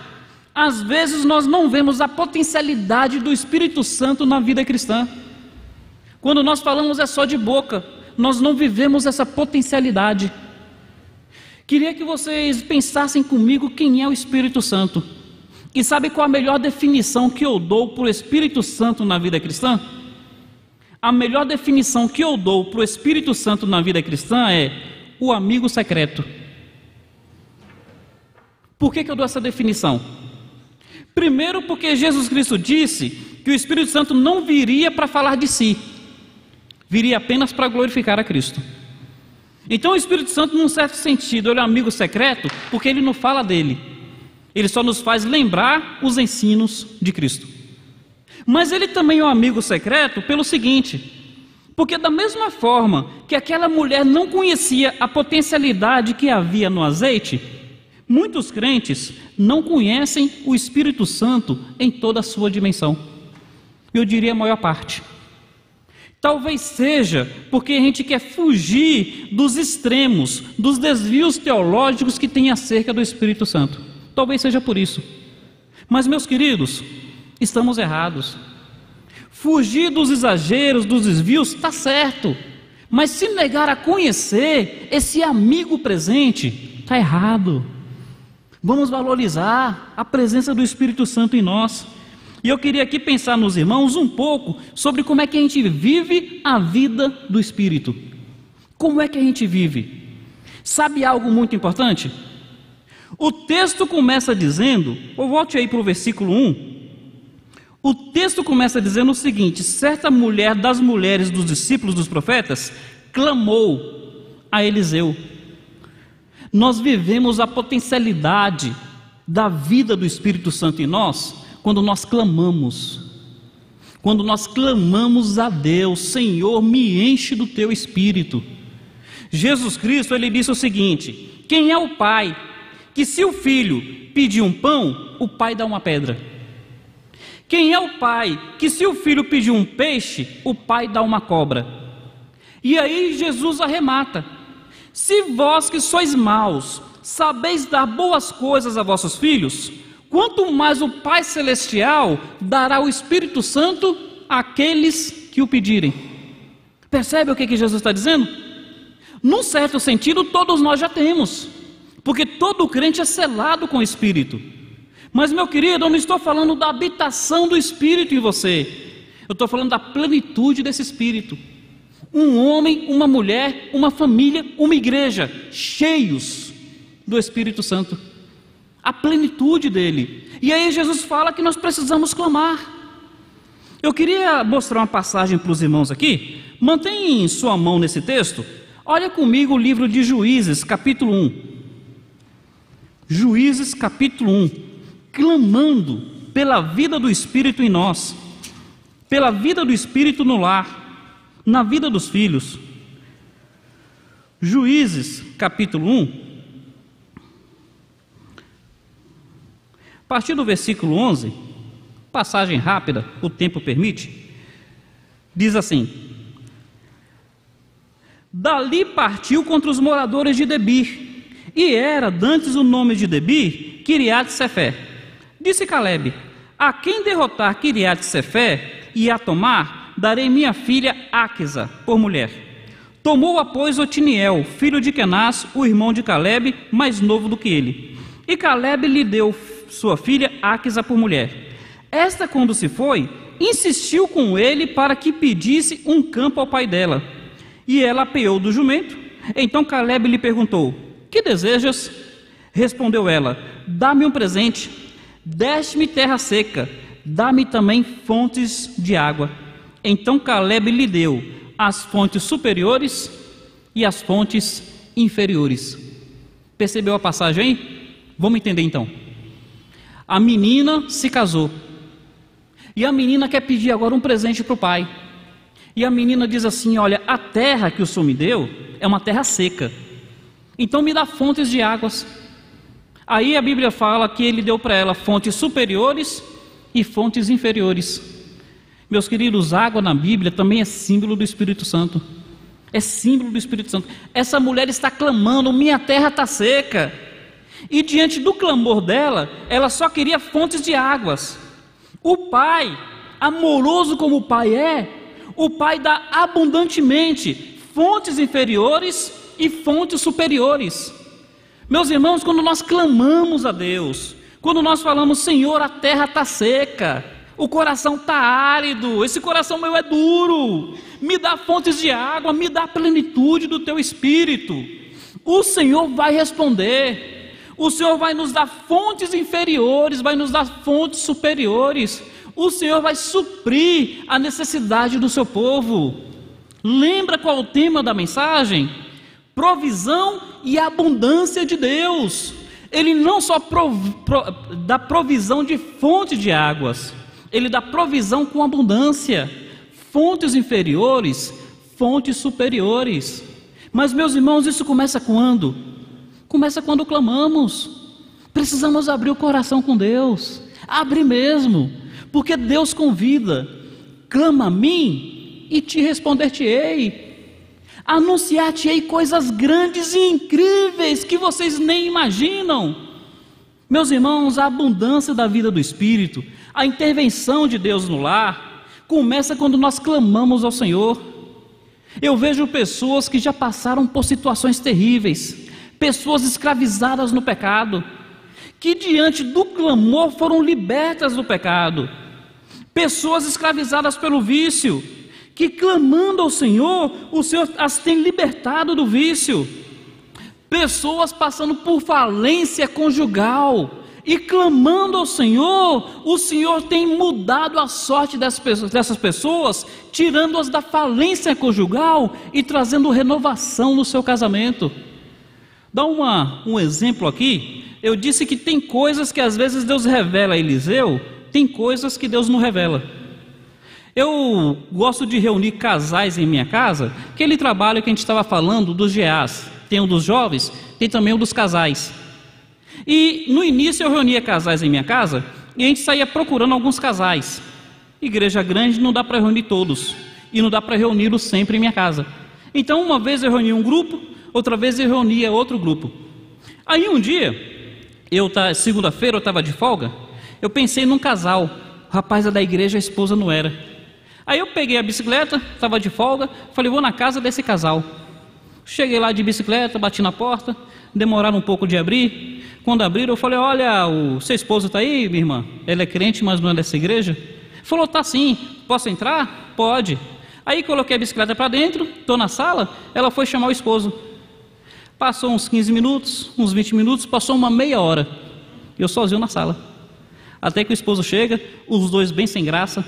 [SPEAKER 2] às vezes nós não vemos a potencialidade do Espírito Santo na vida cristã. Quando nós falamos é só de boca, nós não vivemos essa potencialidade. Queria que vocês pensassem comigo quem é o Espírito Santo. E sabe qual a melhor definição que eu dou para o Espírito Santo na vida cristã? A melhor definição que eu dou para o Espírito Santo na vida cristã é o amigo secreto. Por que eu dou essa definição? Primeiro, porque Jesus Cristo disse que o Espírito Santo não viria para falar de si, viria apenas para glorificar a Cristo. Então o Espírito Santo, num certo sentido, ele é um amigo secreto, porque ele não fala dele, ele só nos faz lembrar os ensinos de Cristo. Mas ele também é um amigo secreto pelo seguinte, porque da mesma forma que aquela mulher não conhecia a potencialidade que havia no azeite, muitos crentes não conhecem o Espírito Santo em toda a sua dimensão. Eu diria a maior parte. Talvez seja porque a gente quer fugir dos extremos, dos desvios teológicos que tem acerca do Espírito Santo. Talvez seja por isso. Mas, meus queridos, estamos errados. Fugir dos exageros, dos desvios, está certo. Mas se negar a conhecer esse amigo presente, está errado. Vamos valorizar a presença do Espírito Santo em nós. E eu queria aqui pensar nos irmãos um pouco sobre como é que a gente vive a vida do Espírito. Como é que a gente vive? Sabe algo muito importante? O texto começa dizendo, volte aí para o versículo 1. O texto começa dizendo o seguinte: certa mulher das mulheres dos discípulos dos profetas clamou a Eliseu. Nós vivemos a potencialidade da vida do Espírito Santo em nós quando nós clamamos. Quando nós clamamos a Deus: Senhor, me enche do teu Espírito. Jesus Cristo, ele disse o seguinte: quem é o pai que, se o filho pedir um pão, o pai dá uma pedra? Quem é o pai que, se o filho pedir um peixe, o pai dá uma cobra? E aí Jesus arremata: se vós que sois maus sabeis dar boas coisas a vossos filhos, quanto mais o Pai Celestial dará o Espírito Santo àqueles que o pedirem. Percebe o que Jesus está dizendo? Num certo sentido, todos nós já temos, porque todo crente é selado com o Espírito. Mas, meu querido, eu não estou falando da habitação do Espírito em você, eu estou falando da plenitude desse Espírito. Um homem, uma mulher, uma família, uma igreja, cheios do Espírito Santo, a plenitude dele. E aí Jesus fala que nós precisamos clamar. Eu queria mostrar uma passagem para os irmãos aqui. Mantenha em sua mão nesse texto. Olha comigo o livro de Juízes, capítulo 1. Juízes, capítulo 1. Clamando pela vida do Espírito em nós, pela vida do Espírito no lar, na vida dos filhos. Juízes, capítulo 1. A partir do versículo 11, passagem rápida, o tempo permite, diz assim: dali partiu contra os moradores de Debir, e era dantes o nome de Debir, Quiriate-Sefé. Disse Calebe: a quem derrotar Quiriate-Sefé e a tomar, darei minha filha Áquisa por mulher. Tomou-a, pois, Otiniel, filho de Kenaz, o irmão de Calebe, mais novo do que ele. E Calebe lhe deu sua filha Áquisa por mulher. Esta, quando se foi, insistiu com ele para que pedisse um campo ao pai dela. E ela apeou do jumento. Então Calebe lhe perguntou: Que desejas? Respondeu ela: dá-me um presente, deste-me terra seca, dá-me também fontes de água. Então Calebe lhe deu as fontes superiores e as fontes inferiores. Percebeu a passagem aí? Vamos entender então. A menina se casou, e a menina quer pedir agora um presente para o pai. E a menina diz assim: olha, a terra que o Senhor me deu é uma terra seca, então me dá fontes de águas. Aí a Bíblia fala que ele deu para ela fontes superiores e fontes inferiores. Meus queridos, água na Bíblia também é símbolo do Espírito Santo. É símbolo do Espírito Santo. Essa mulher está clamando: minha terra está seca. E diante do clamor dela, ela só queria fontes de águas. O pai, amoroso como o pai é, o pai dá abundantemente fontes inferiores e fontes superiores. Meus irmãos, quando nós clamamos a Deus, quando nós falamos: Senhor, a terra está seca, o coração está árido, esse coração meu é duro, me dá fontes de água, me dá a plenitude do teu Espírito, o Senhor vai responder. O Senhor vai nos dar fontes inferiores, vai nos dar fontes superiores. O Senhor vai suprir a necessidade do seu povo. Lembra qual é o tema da mensagem? Provisão e abundância de Deus. Ele não só dá provisão de fonte de águas, Ele dá provisão com abundância. Fontes inferiores, fontes superiores. Mas, meus irmãos, isso começa quando? Começa quando clamamos. Precisamos abrir o coração com Deus. Abre mesmo, porque Deus convida: clama a mim e te responder-te-ei. Anunciar-te-ei coisas grandes e incríveis que vocês nem imaginam. Meus irmãos, a abundância da vida do Espírito, a intervenção de Deus no lar, começa quando nós clamamos ao Senhor. Eu vejo pessoas que já passaram por situações terríveis, pessoas escravizadas no pecado, que diante do clamor foram libertas do pecado. Pessoas escravizadas pelo vício, que clamando ao Senhor, o Senhor as tem libertado do vício. Pessoas passando por falência conjugal, e clamando ao Senhor, o Senhor tem mudado a sorte dessas pessoas, tirando-as da falência conjugal e trazendo renovação no seu casamento. Dá um exemplo aqui. Eu disse que tem coisas que às vezes Deus revela a Eliseu, tem coisas que Deus não revela. Eu gosto de reunir casais em minha casa, aquele trabalho que a gente estava falando dos GAs, tem um dos jovens, tem também um dos casais. E no início eu reunia casais em minha casa, e a gente saía procurando alguns casais. Igreja grande não dá para reunir todos, e não dá para reuni-los sempre em minha casa. Então uma vez eu reuni um grupo, outra vez eu reunia outro grupo. Aí um dia, segunda-feira eu estava de folga, eu pensei num casal, o rapaz é da igreja, a esposa não era. Aí eu peguei a bicicleta, estava de folga, falei: vou na casa desse casal. Cheguei lá de bicicleta, bati na porta, demoraram um pouco de abrir. Quando abriram eu falei: olha, o seu esposo está aí, minha irmã? Ela é crente, mas não é dessa igreja? Falou: tá sim, posso entrar? Pode. Aí coloquei a bicicleta para dentro, estou na sala, ela foi chamar o esposo. Passou uns 15 minutos, uns 20 minutos, passou uma meia hora, eu sozinho na sala. Até que o esposo chega, os dois bem sem graça.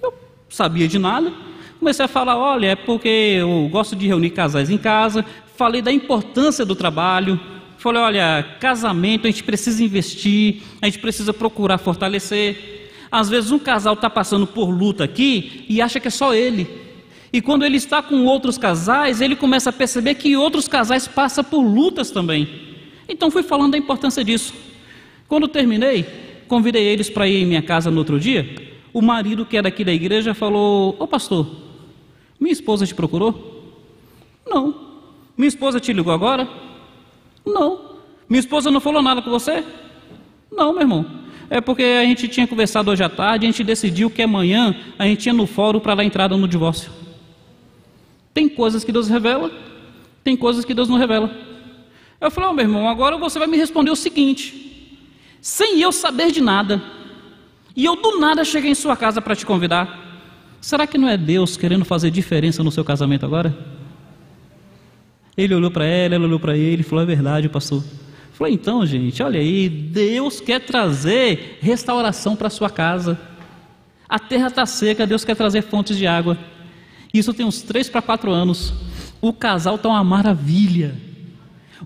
[SPEAKER 2] Eu sabia de nada, comecei a falar: olha, é porque eu gosto de reunir casais em casa. Falei da importância do trabalho. Falei: olha, casamento a gente precisa investir, a gente precisa procurar fortalecer. Às vezes um casal está passando por luta aqui e acha que é só ele. E quando ele está com outros casais, ele começa a perceber que outros casais passam por lutas também. Então fui falando da importância disso. Quando terminei, convidei eles para ir em minha casa no outro dia. O marido, que é daqui da igreja, falou: ô pastor, minha esposa te procurou? Não. Minha esposa te ligou agora? Não. Minha esposa não falou nada com você? Não, meu irmão. É porque a gente tinha conversado hoje à tarde, a gente decidiu que amanhã a gente ia no fórum para dar entrada no divórcio. Tem coisas que Deus revela, tem coisas que Deus não revela. Eu falei: meu irmão, agora você vai me responder o seguinte: sem eu saber de nada, e eu do nada cheguei em sua casa para te convidar, será que não é Deus querendo fazer diferença no seu casamento agora? Ele olhou para ela olhou para ele e falou: é verdade, pastor. Falou: então, gente, olha aí, Deus quer trazer restauração para a sua casa. A terra está seca, Deus quer trazer fontes de água. Isso tem uns 3 para 4 anos. O casal está uma maravilha.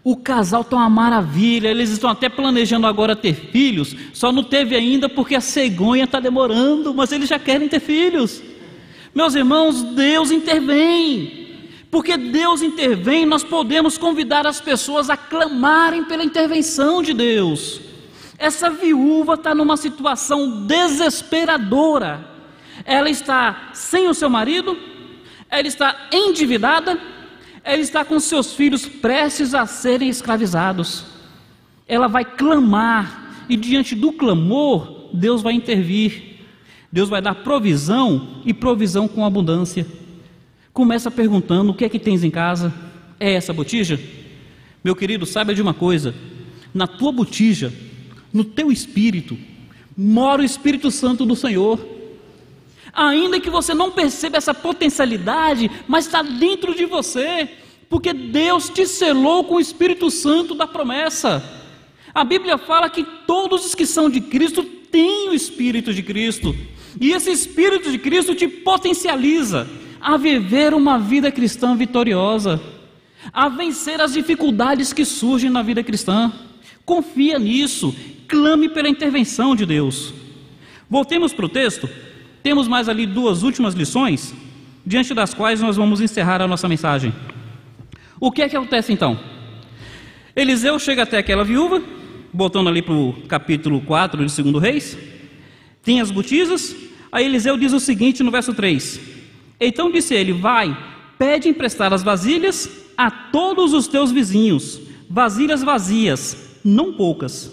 [SPEAKER 2] O casal está uma maravilha. Eles estão até planejando agora ter filhos. Só não teve ainda porque a cegonha está demorando, mas eles já querem ter filhos. Meus irmãos, Deus intervém. Porque Deus intervém, nós podemos convidar as pessoas a clamarem pela intervenção de Deus. Essa viúva está numa situação desesperadora. Ela está sem o seu marido, ela está endividada, ela está com seus filhos prestes a serem escravizados. Ela vai clamar, e diante do clamor, Deus vai intervir. Deus vai dar provisão, e provisão com abundância. Começa perguntando: o que é que tens em casa? É essa botija? Meu querido, saiba de uma coisa: na tua botija, no teu espírito, mora o Espírito Santo do Senhor. Ainda que você não perceba essa potencialidade, mas está dentro de você, porque Deus te selou com o Espírito Santo da promessa. A Bíblia fala que todos os que são de Cristo têm o Espírito de Cristo, e esse Espírito de Cristo te potencializa a viver uma vida cristã vitoriosa, a vencer as dificuldades que surgem na vida cristã. Confia nisso, clame pela intervenção de Deus. Voltemos para o texto. Temos mais ali 2 últimas lições, diante das quais nós vamos encerrar a nossa mensagem. O que é que acontece então? Eliseu chega até aquela viúva, voltando ali para o capítulo 4 de 2 Reis, tem as botijas. Aí Eliseu diz o seguinte no verso 3: então disse ele: vai, pede emprestar as vasilhas a todos os teus vizinhos, vasilhas vazias, não poucas.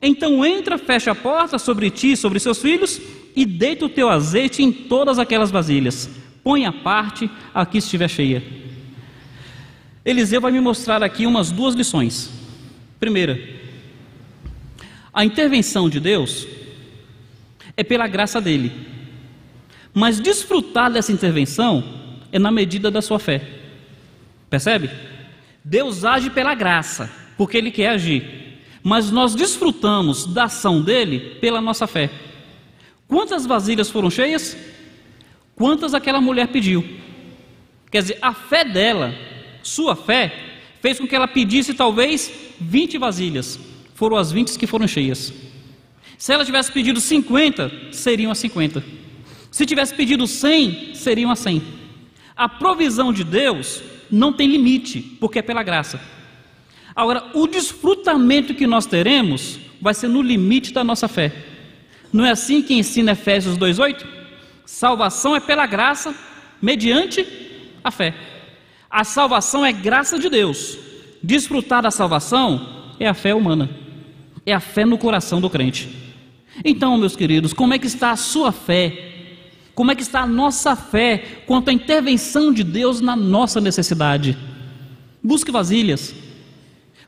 [SPEAKER 2] Então entra, fecha a porta sobre ti e sobre seus filhos, e deita o teu azeite em todas aquelas vasilhas. Põe à parte a que estiver cheia. Eliseu vai me mostrar aqui umas 2 lições. Primeira, a intervenção de Deus é pela graça dele, mas desfrutar dessa intervenção é na medida da sua fé. Percebe? Deus age pela graça, porque Ele quer agir, mas nós desfrutamos da ação dele pela nossa fé. Quantas vasilhas foram cheias? Quantas aquela mulher pediu? Quer dizer, a fé dela, sua fé, fez com que ela pedisse talvez 20 vasilhas. Foram as 20 que foram cheias. Se ela tivesse pedido 50, seriam as 50. Se tivesse pedido 100, seriam as 100. A provisão de Deus não tem limite, porque é pela graça. Agora, o desfrutamento que nós teremos vai ser no limite da nossa fé. Não é assim que ensina Efésios 2:8? Salvação é pela graça, mediante a fé. A salvação é graça de Deus. Desfrutar da salvação é a fé humana, é a fé no coração do crente. Então, meus queridos, como é que está a sua fé? Como é que está a nossa fé quanto à intervenção de Deus na nossa necessidade? Busque vasilhas.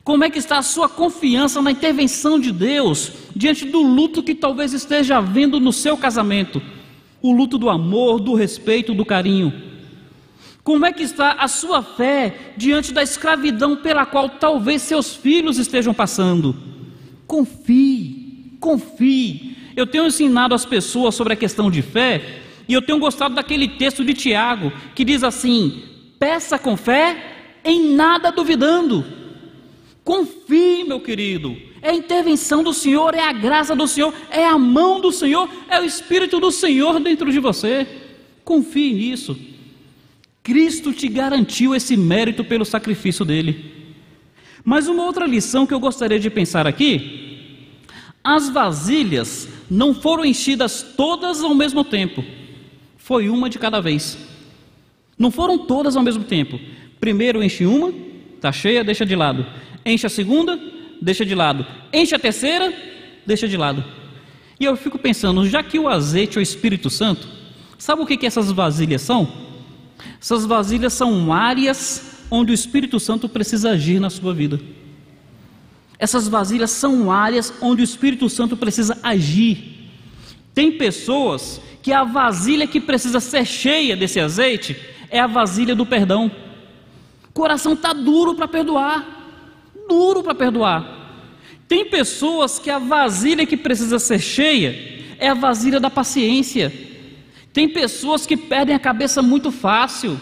[SPEAKER 2] Como é que está a sua confiança na intervenção de Deus diante do luto que talvez esteja havendo no seu casamento? O luto do amor, do respeito, do carinho. Como é que está a sua fé diante da escravidão pela qual talvez seus filhos estejam passando? Confie, confie. Eu tenho ensinado as pessoas sobre a questão de fé, e eu tenho gostado daquele texto de Tiago, que diz assim: peça com fé, em nada duvidando. Confie, meu querido, é a intervenção do Senhor, é a graça do Senhor, é a mão do Senhor, é o Espírito do Senhor dentro de você. Confie nisso. Cristo te garantiu esse mérito pelo sacrifício dele. Mas uma outra lição que eu gostaria de pensar aqui: as vasilhas não foram enchidas todas ao mesmo tempo, foi uma de cada vez. Não foram todas ao mesmo tempo. Primeiro enche uma, está cheia, deixa de lado. Enche a segunda, deixa de lado. Enche a terceira, deixa de lado. E eu fico pensando, já que o azeite é o Espírito Santo, sabe o que essas vasilhas são? Essas vasilhas são áreas onde o Espírito Santo precisa agir na sua vida. Essas vasilhas são áreas onde o Espírito Santo precisa agir. Tem pessoas que a vasilha que precisa ser cheia desse azeite é a vasilha do perdão. coração está duro para perdoar, duro para perdoar. Tem pessoas que a vasilha que precisa ser cheia é a vasilha da paciência. Tem pessoas que perdem a cabeça muito fácil,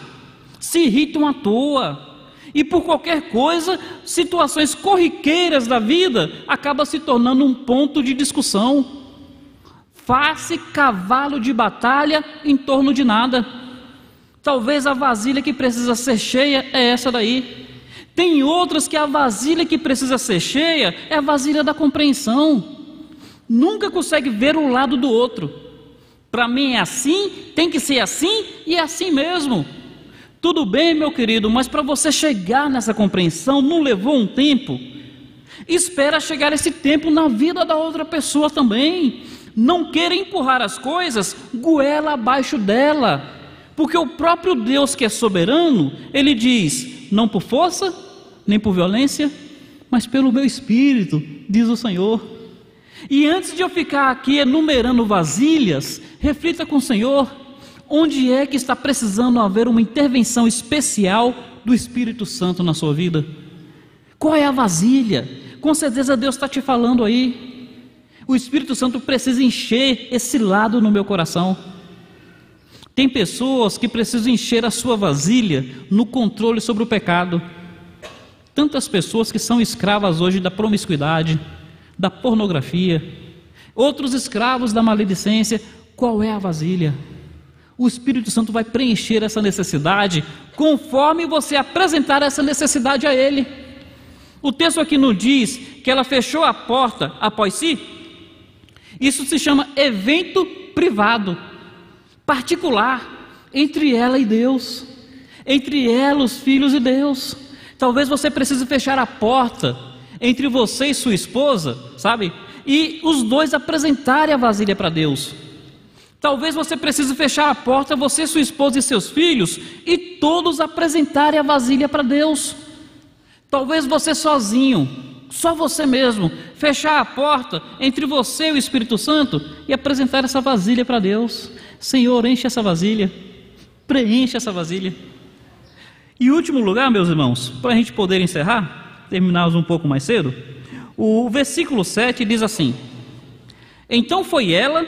[SPEAKER 2] se irritam à toa, e por qualquer coisa, situações corriqueiras da vida acaba se tornando um ponto de discussão. Faz-se cavalo de batalha em torno de nada. Talvez a vasilha que precisa ser cheia é essa daí. Tem outras que a vasilha que precisa ser cheia é a vasilha da compreensão. Nunca consegue ver um lado do outro. Para mim é assim, tem que ser assim e é assim mesmo. Tudo bem, meu querido, mas para você chegar nessa compreensão não levou um tempo? Espera chegar esse tempo na vida da outra pessoa também. Não queira empurrar as coisas goela abaixo dela, porque o próprio Deus, que é soberano, ele diz: não por força, nem por violência, mas pelo meu espírito, diz o Senhor. E antes de eu ficar aqui enumerando vasilhas, reflita com o Senhor: onde é que está precisando haver uma intervenção especial do Espírito Santo na sua vida? Qual é a vasilha? Com certeza Deus está te falando aí. O Espírito Santo precisa encher esse lado no meu coração. Tem pessoas que precisam encher a sua vasilha no controle sobre o pecado. Tantas pessoas que são escravas hoje da promiscuidade, da pornografia, outros escravos da maledicência. Qual é a vasilha? O Espírito Santo vai preencher essa necessidade conforme você apresentar essa necessidade a Ele. O texto aqui não diz que ela fechou a porta após si. Isso se chama evento privado, particular, entre ela e Deus, entre ela, os filhos de Deus. Talvez você precise fechar a porta entre você e sua esposa, sabe? E os dois apresentarem a vasilha para Deus. Talvez você precise fechar a porta, você, sua esposa e seus filhos, e todos apresentarem a vasilha para Deus. Talvez você sozinho, só você mesmo, fechar a porta entre você e o Espírito Santo e apresentar essa vasilha para Deus. Senhor, enche essa vasilha, preenche essa vasilha. E último lugar, meus irmãos, para a gente poder encerrar, terminarmos um pouco mais cedo, o versículo 7 diz assim: então foi ela,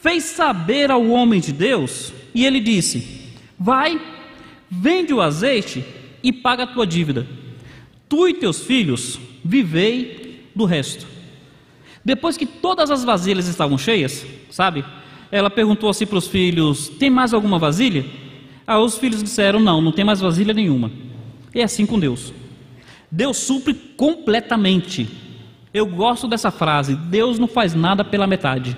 [SPEAKER 2] fez saber ao homem de Deus, e ele disse: vai, vende o azeite e paga a tua dívida. Tu e teus filhos vivei do resto. Depois que todas as vasilhas estavam cheias, sabe? Ela perguntou assim para os filhos: tem mais alguma vasilha? Aí os filhos disseram: não, não tem mais vasilha nenhuma. É assim com Deus. Deus supre completamente. Eu gosto dessa frase: Deus não faz nada pela metade.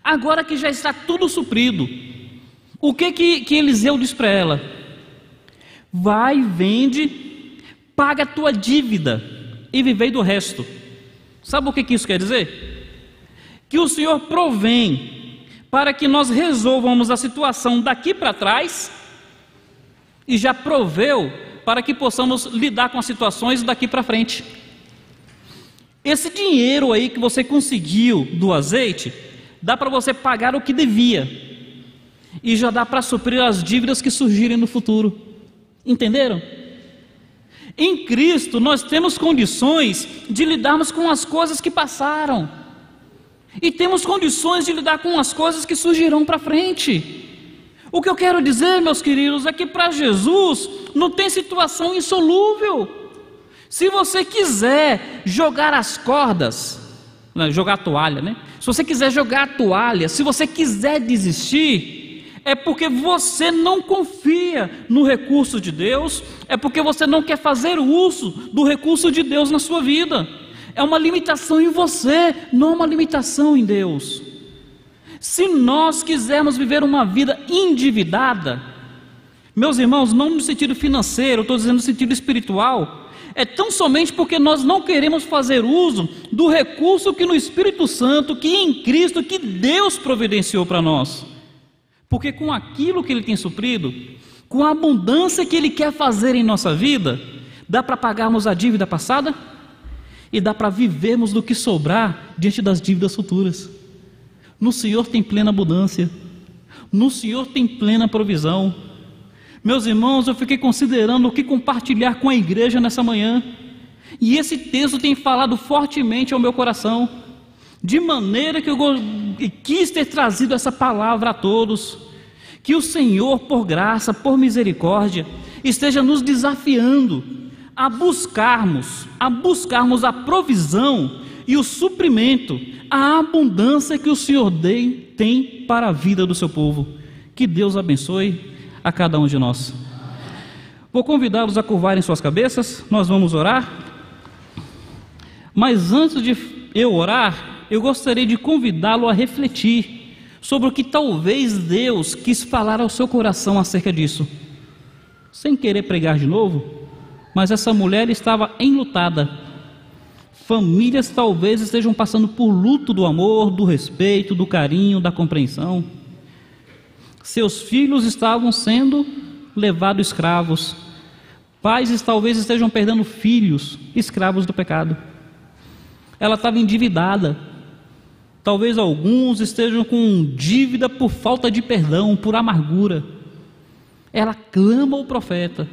[SPEAKER 2] Agora que já está tudo suprido, o que Eliseu diz para ela? Vai, vende, paga a tua dívida e vivei do resto. Sabe o que isso quer dizer? Que o Senhor provém para que nós resolvamos a situação daqui para trás, e já proveu para que possamos lidar com as situações daqui para frente. Esse dinheiro aí que você conseguiu do azeite, dá para você pagar o que devia, e já dá para suprir as dívidas que surgirem no futuro. Entenderam? Em Cristo nós temos condições de lidarmos com as coisas que passaram, e temos condições de lidar com as coisas que surgirão para frente. O que eu quero dizer, meus queridos, é que para Jesus não tem situação insolúvel. Se você quiser jogar as cordas, jogar a toalha, né? Se você quiser jogar a toalha, se você quiser desistir, é porque você não confia no recurso de Deus, é porque você não quer fazer uso do recurso de Deus na sua vida. É uma limitação em você, não uma limitação em Deus. Se nós quisermos viver uma vida endividada, meus irmãos, não no sentido financeiro, estou dizendo no sentido espiritual, é tão somente porque nós não queremos fazer uso do recurso que no Espírito Santo, que em Cristo, que Deus providenciou para nós. Porque com aquilo que Ele tem suprido, com a abundância que Ele quer fazer em nossa vida, dá para pagarmos a dívida passada e dá para vivermos do que sobrar diante das dívidas futuras. No Senhor tem plena abundância, no Senhor tem plena provisão, Meus irmãos, eu fiquei considerando o que compartilhar com a igreja nessa manhã, e esse texto tem falado fortemente ao meu coração, de maneira que eu quis ter trazido essa palavra a todos. Que o Senhor, por graça, por misericórdia, esteja nos desafiando a buscarmos a provisão e o suprimento, a abundância que o Senhor tem para a vida do seu povo. Que Deus abençoe a cada um de nós. Vou convidá-los a curvarem suas cabeças, nós vamos orar. Mas antes de eu orar, eu gostaria de convidá-lo a refletir sobre o que talvez Deus quis falar ao seu coração acerca disso. Sem querer pregar de novo, mas essa mulher estava enlutada. Famílias talvez estejam passando por luto do amor, do respeito, do carinho, da compreensão. Seus filhos estavam sendo levados escravos. Pais talvez estejam perdendo filhos, escravos do pecado. Ela estava endividada. Talvez alguns estejam com dívida por falta de perdão, por amargura. Ela clama ao profeta.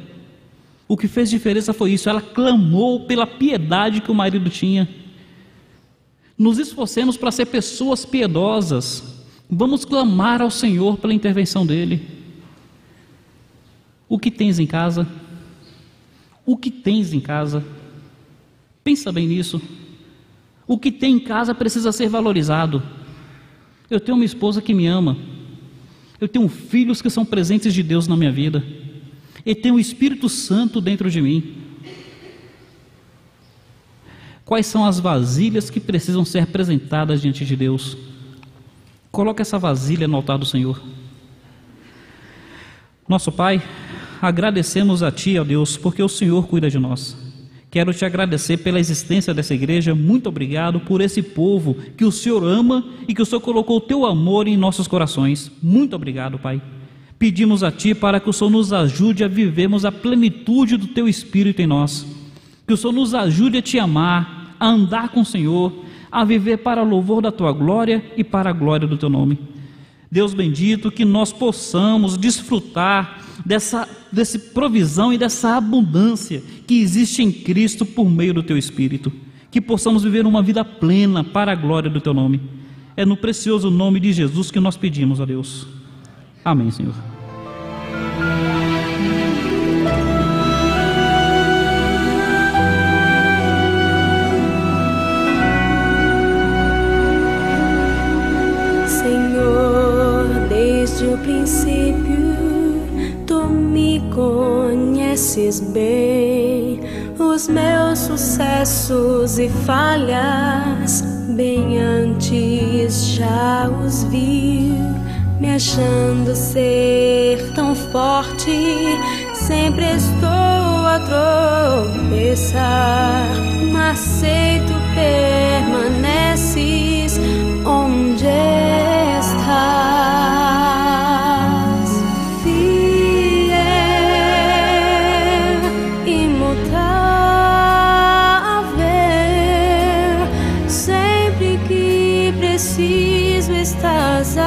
[SPEAKER 2] O que fez diferença foi isso, ela clamou pela piedade que o marido tinha. Nos esforcemos para ser pessoas piedosas. Vamos clamar ao Senhor pela intervenção dele. O que tens em casa? O que tens em casa? Pensa bem nisso. O que tem em casa precisa ser valorizado. Eu tenho uma esposa que me ama. Eu tenho filhos que são presentes de Deus na minha vida. E tenho o Espírito Santo dentro de mim. Quais são as vasilhas que precisam ser apresentadas diante de Deus? Coloque essa vasilha no altar do Senhor. Nosso Pai, agradecemos a Ti, ó Deus, porque o Senhor cuida de nós. Quero te agradecer pela existência dessa igreja. Muito obrigado por esse povo que o Senhor ama e que o Senhor colocou o teu amor em nossos corações. Muito obrigado, Pai. Pedimos a Ti para que o Senhor nos ajude a vivermos a plenitude do teu Espírito em nós. Que o Senhor nos ajude a Te amar, a andar com o Senhor, a viver para o louvor da Tua glória e para a glória do Teu nome. Deus bendito, que nós possamos desfrutar dessa provisão e dessa abundância que existe em Cristo por meio do Teu Espírito. Que possamos viver uma vida plena para a glória do Teu nome. É no precioso nome de Jesus que nós pedimos a Deus. Amém, Senhor.
[SPEAKER 3] Senhor, desde o princípio Tu me conheces bem, os meus sucessos e falhas bem antes já os vi, me achando ser tão forte, sempre estou a tropeçar, mas sei Tu permaneces onde estás, fiel, imutável, sempre que preciso estás